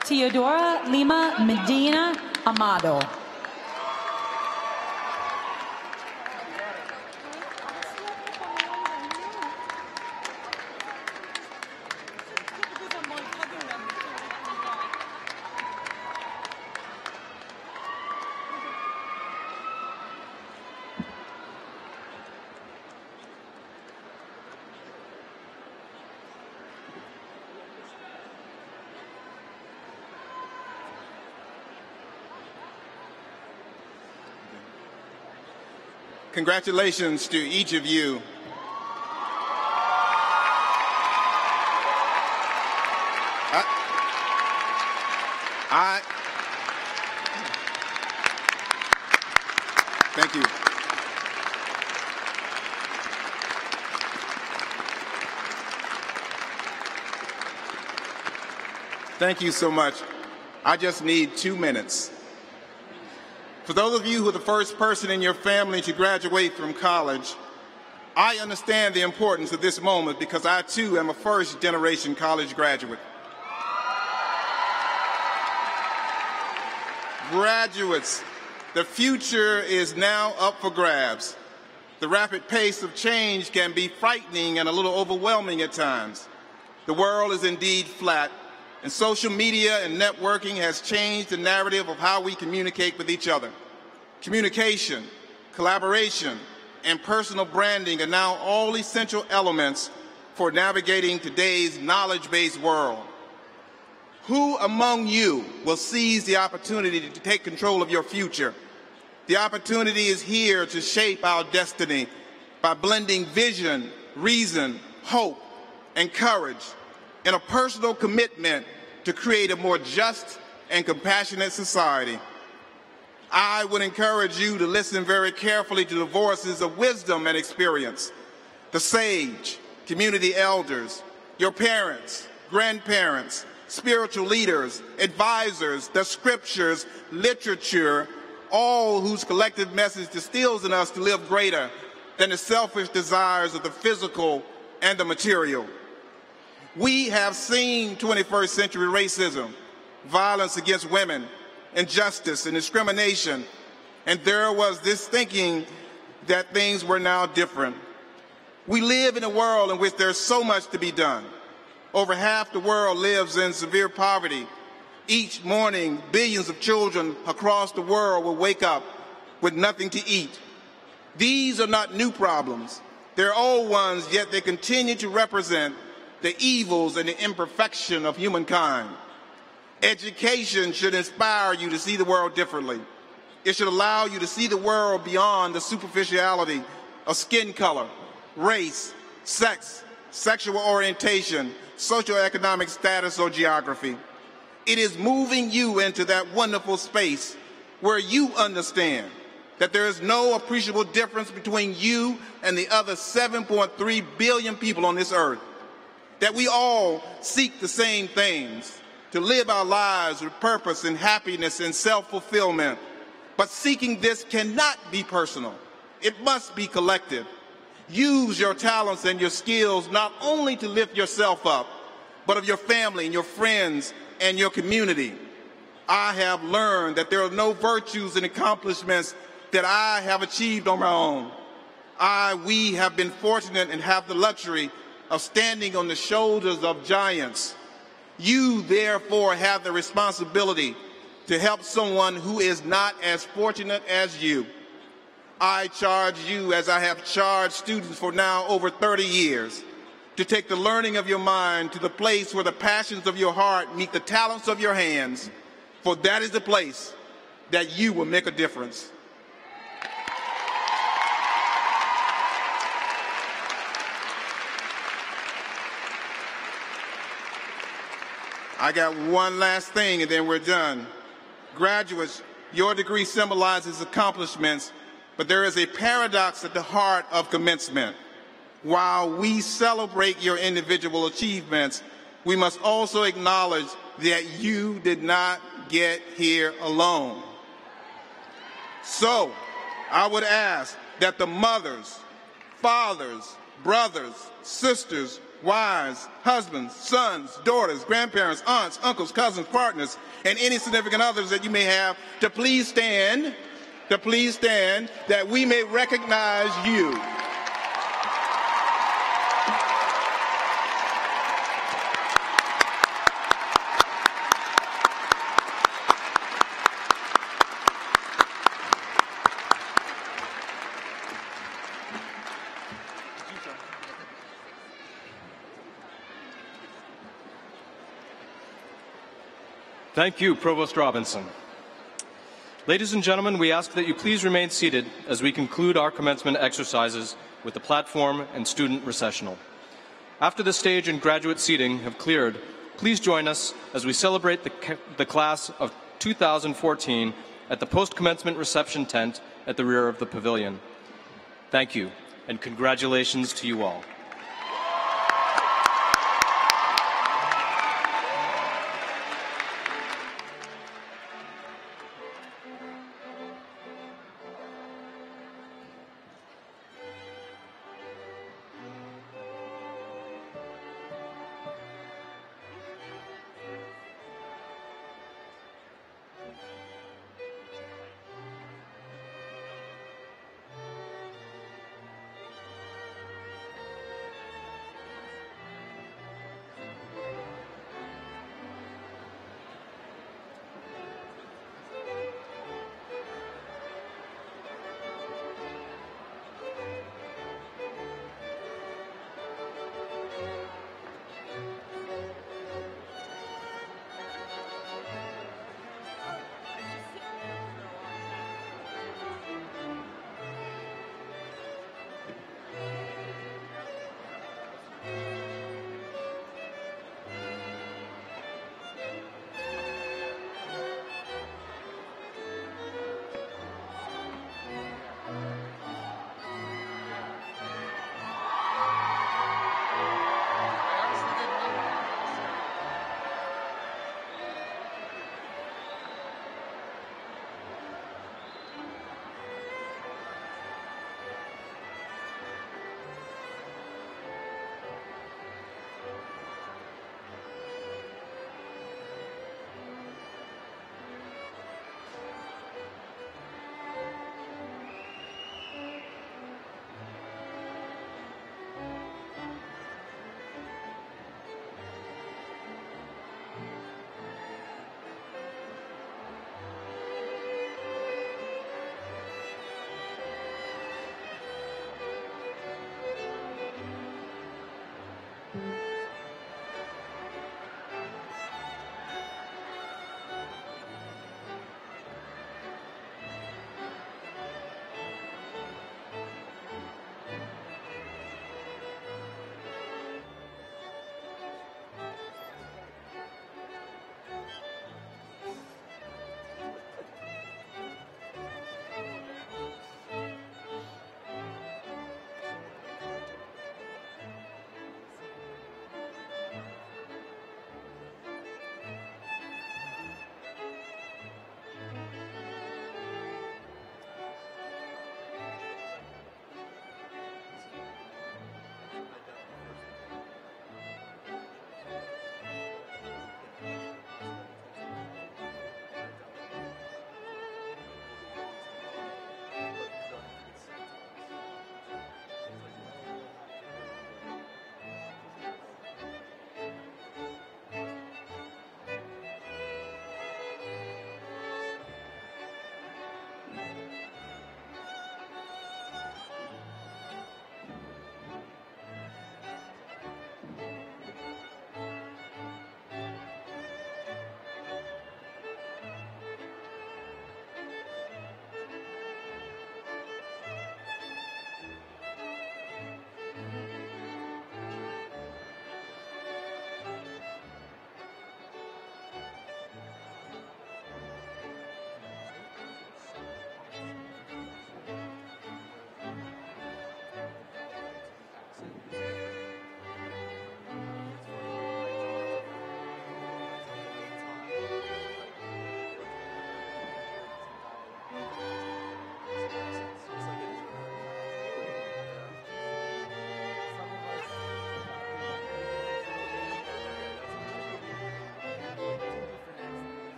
Speaker 15: Teodora Lima Medina Amado.
Speaker 12: Congratulations to each of you. Thank you. Thank you so much. I just need 2 minutes. For those of you who are the first person in your family to graduate from college, I understand the importance of this moment because I too am a first-generation college graduate. Graduates, the future is now up for grabs. The rapid pace of change can be frightening and a little overwhelming at times. The world is indeed flat, and social media and networking has changed the narrative of how we communicate with each other. Communication, collaboration, and personal branding are now all essential elements for navigating today's knowledge-based world. Who among you will seize the opportunity to take control of your future? The opportunity is here to shape our destiny by blending vision, reason, hope, and courage in a personal commitment to create a more just and compassionate society. I would encourage you to listen very carefully to the voices of wisdom and experience, the sage, community elders, your parents, grandparents, spiritual leaders, advisors, the scriptures, literature, all whose collective message distills in us to live greater than the selfish desires of the physical and the material. We have seen 21st century racism, violence against women, injustice and discrimination, and there was this thinking that things were now different. We live in a world in which there's so much to be done. Over half the world lives in severe poverty. Each morning, billions of children across the world will wake up with nothing to eat. These are not new problems. They're old ones, yet they continue to represent the evils and the imperfection of humankind. Education should inspire you to see the world differently. It should allow you to see the world beyond the superficiality of skin color, race, sex, sexual orientation, socioeconomic status, or geography. It is moving you into that wonderful space where you understand that there is no appreciable difference between you and the other 7.3 billion people on this earth. That we all seek the same things, to live our lives with purpose and happiness and self-fulfillment. But seeking this cannot be personal. It must be collective. Use your talents and your skills not only to lift yourself up, but of your family and your friends and your community. I have learned that there are no virtues and accomplishments that I have achieved on my own. We have been fortunate and have the luxury of standing on the shoulders of giants. You, therefore, have the responsibility to help someone who is not as fortunate as you. I charge you, as I have charged students for now over 30 years, to take the learning of your mind to the place where the passions of your heart meet the talents of your hands, for that is the place that you will make a difference. I got one last thing and then we're done. Graduates, your degree symbolizes accomplishments, but there is a paradox at the heart of commencement. while we celebrate your individual achievements, we must also acknowledge that you did not get here alone. So, I would ask that the mothers, fathers, brothers, sisters, wives, husbands, sons, daughters, grandparents, aunts, uncles, cousins, partners, and any significant others that you may have to please stand, that we may recognize you.
Speaker 5: Thank you, Provost Robinson. Ladies and gentlemen, we ask that you please remain seated as we conclude our commencement exercises with the platform and student recessional. After the stage and graduate seating have cleared, please join us as we celebrate the class of 2014 at the post-commencement reception tent at the rear of the pavilion. Thank you, and congratulations to you all.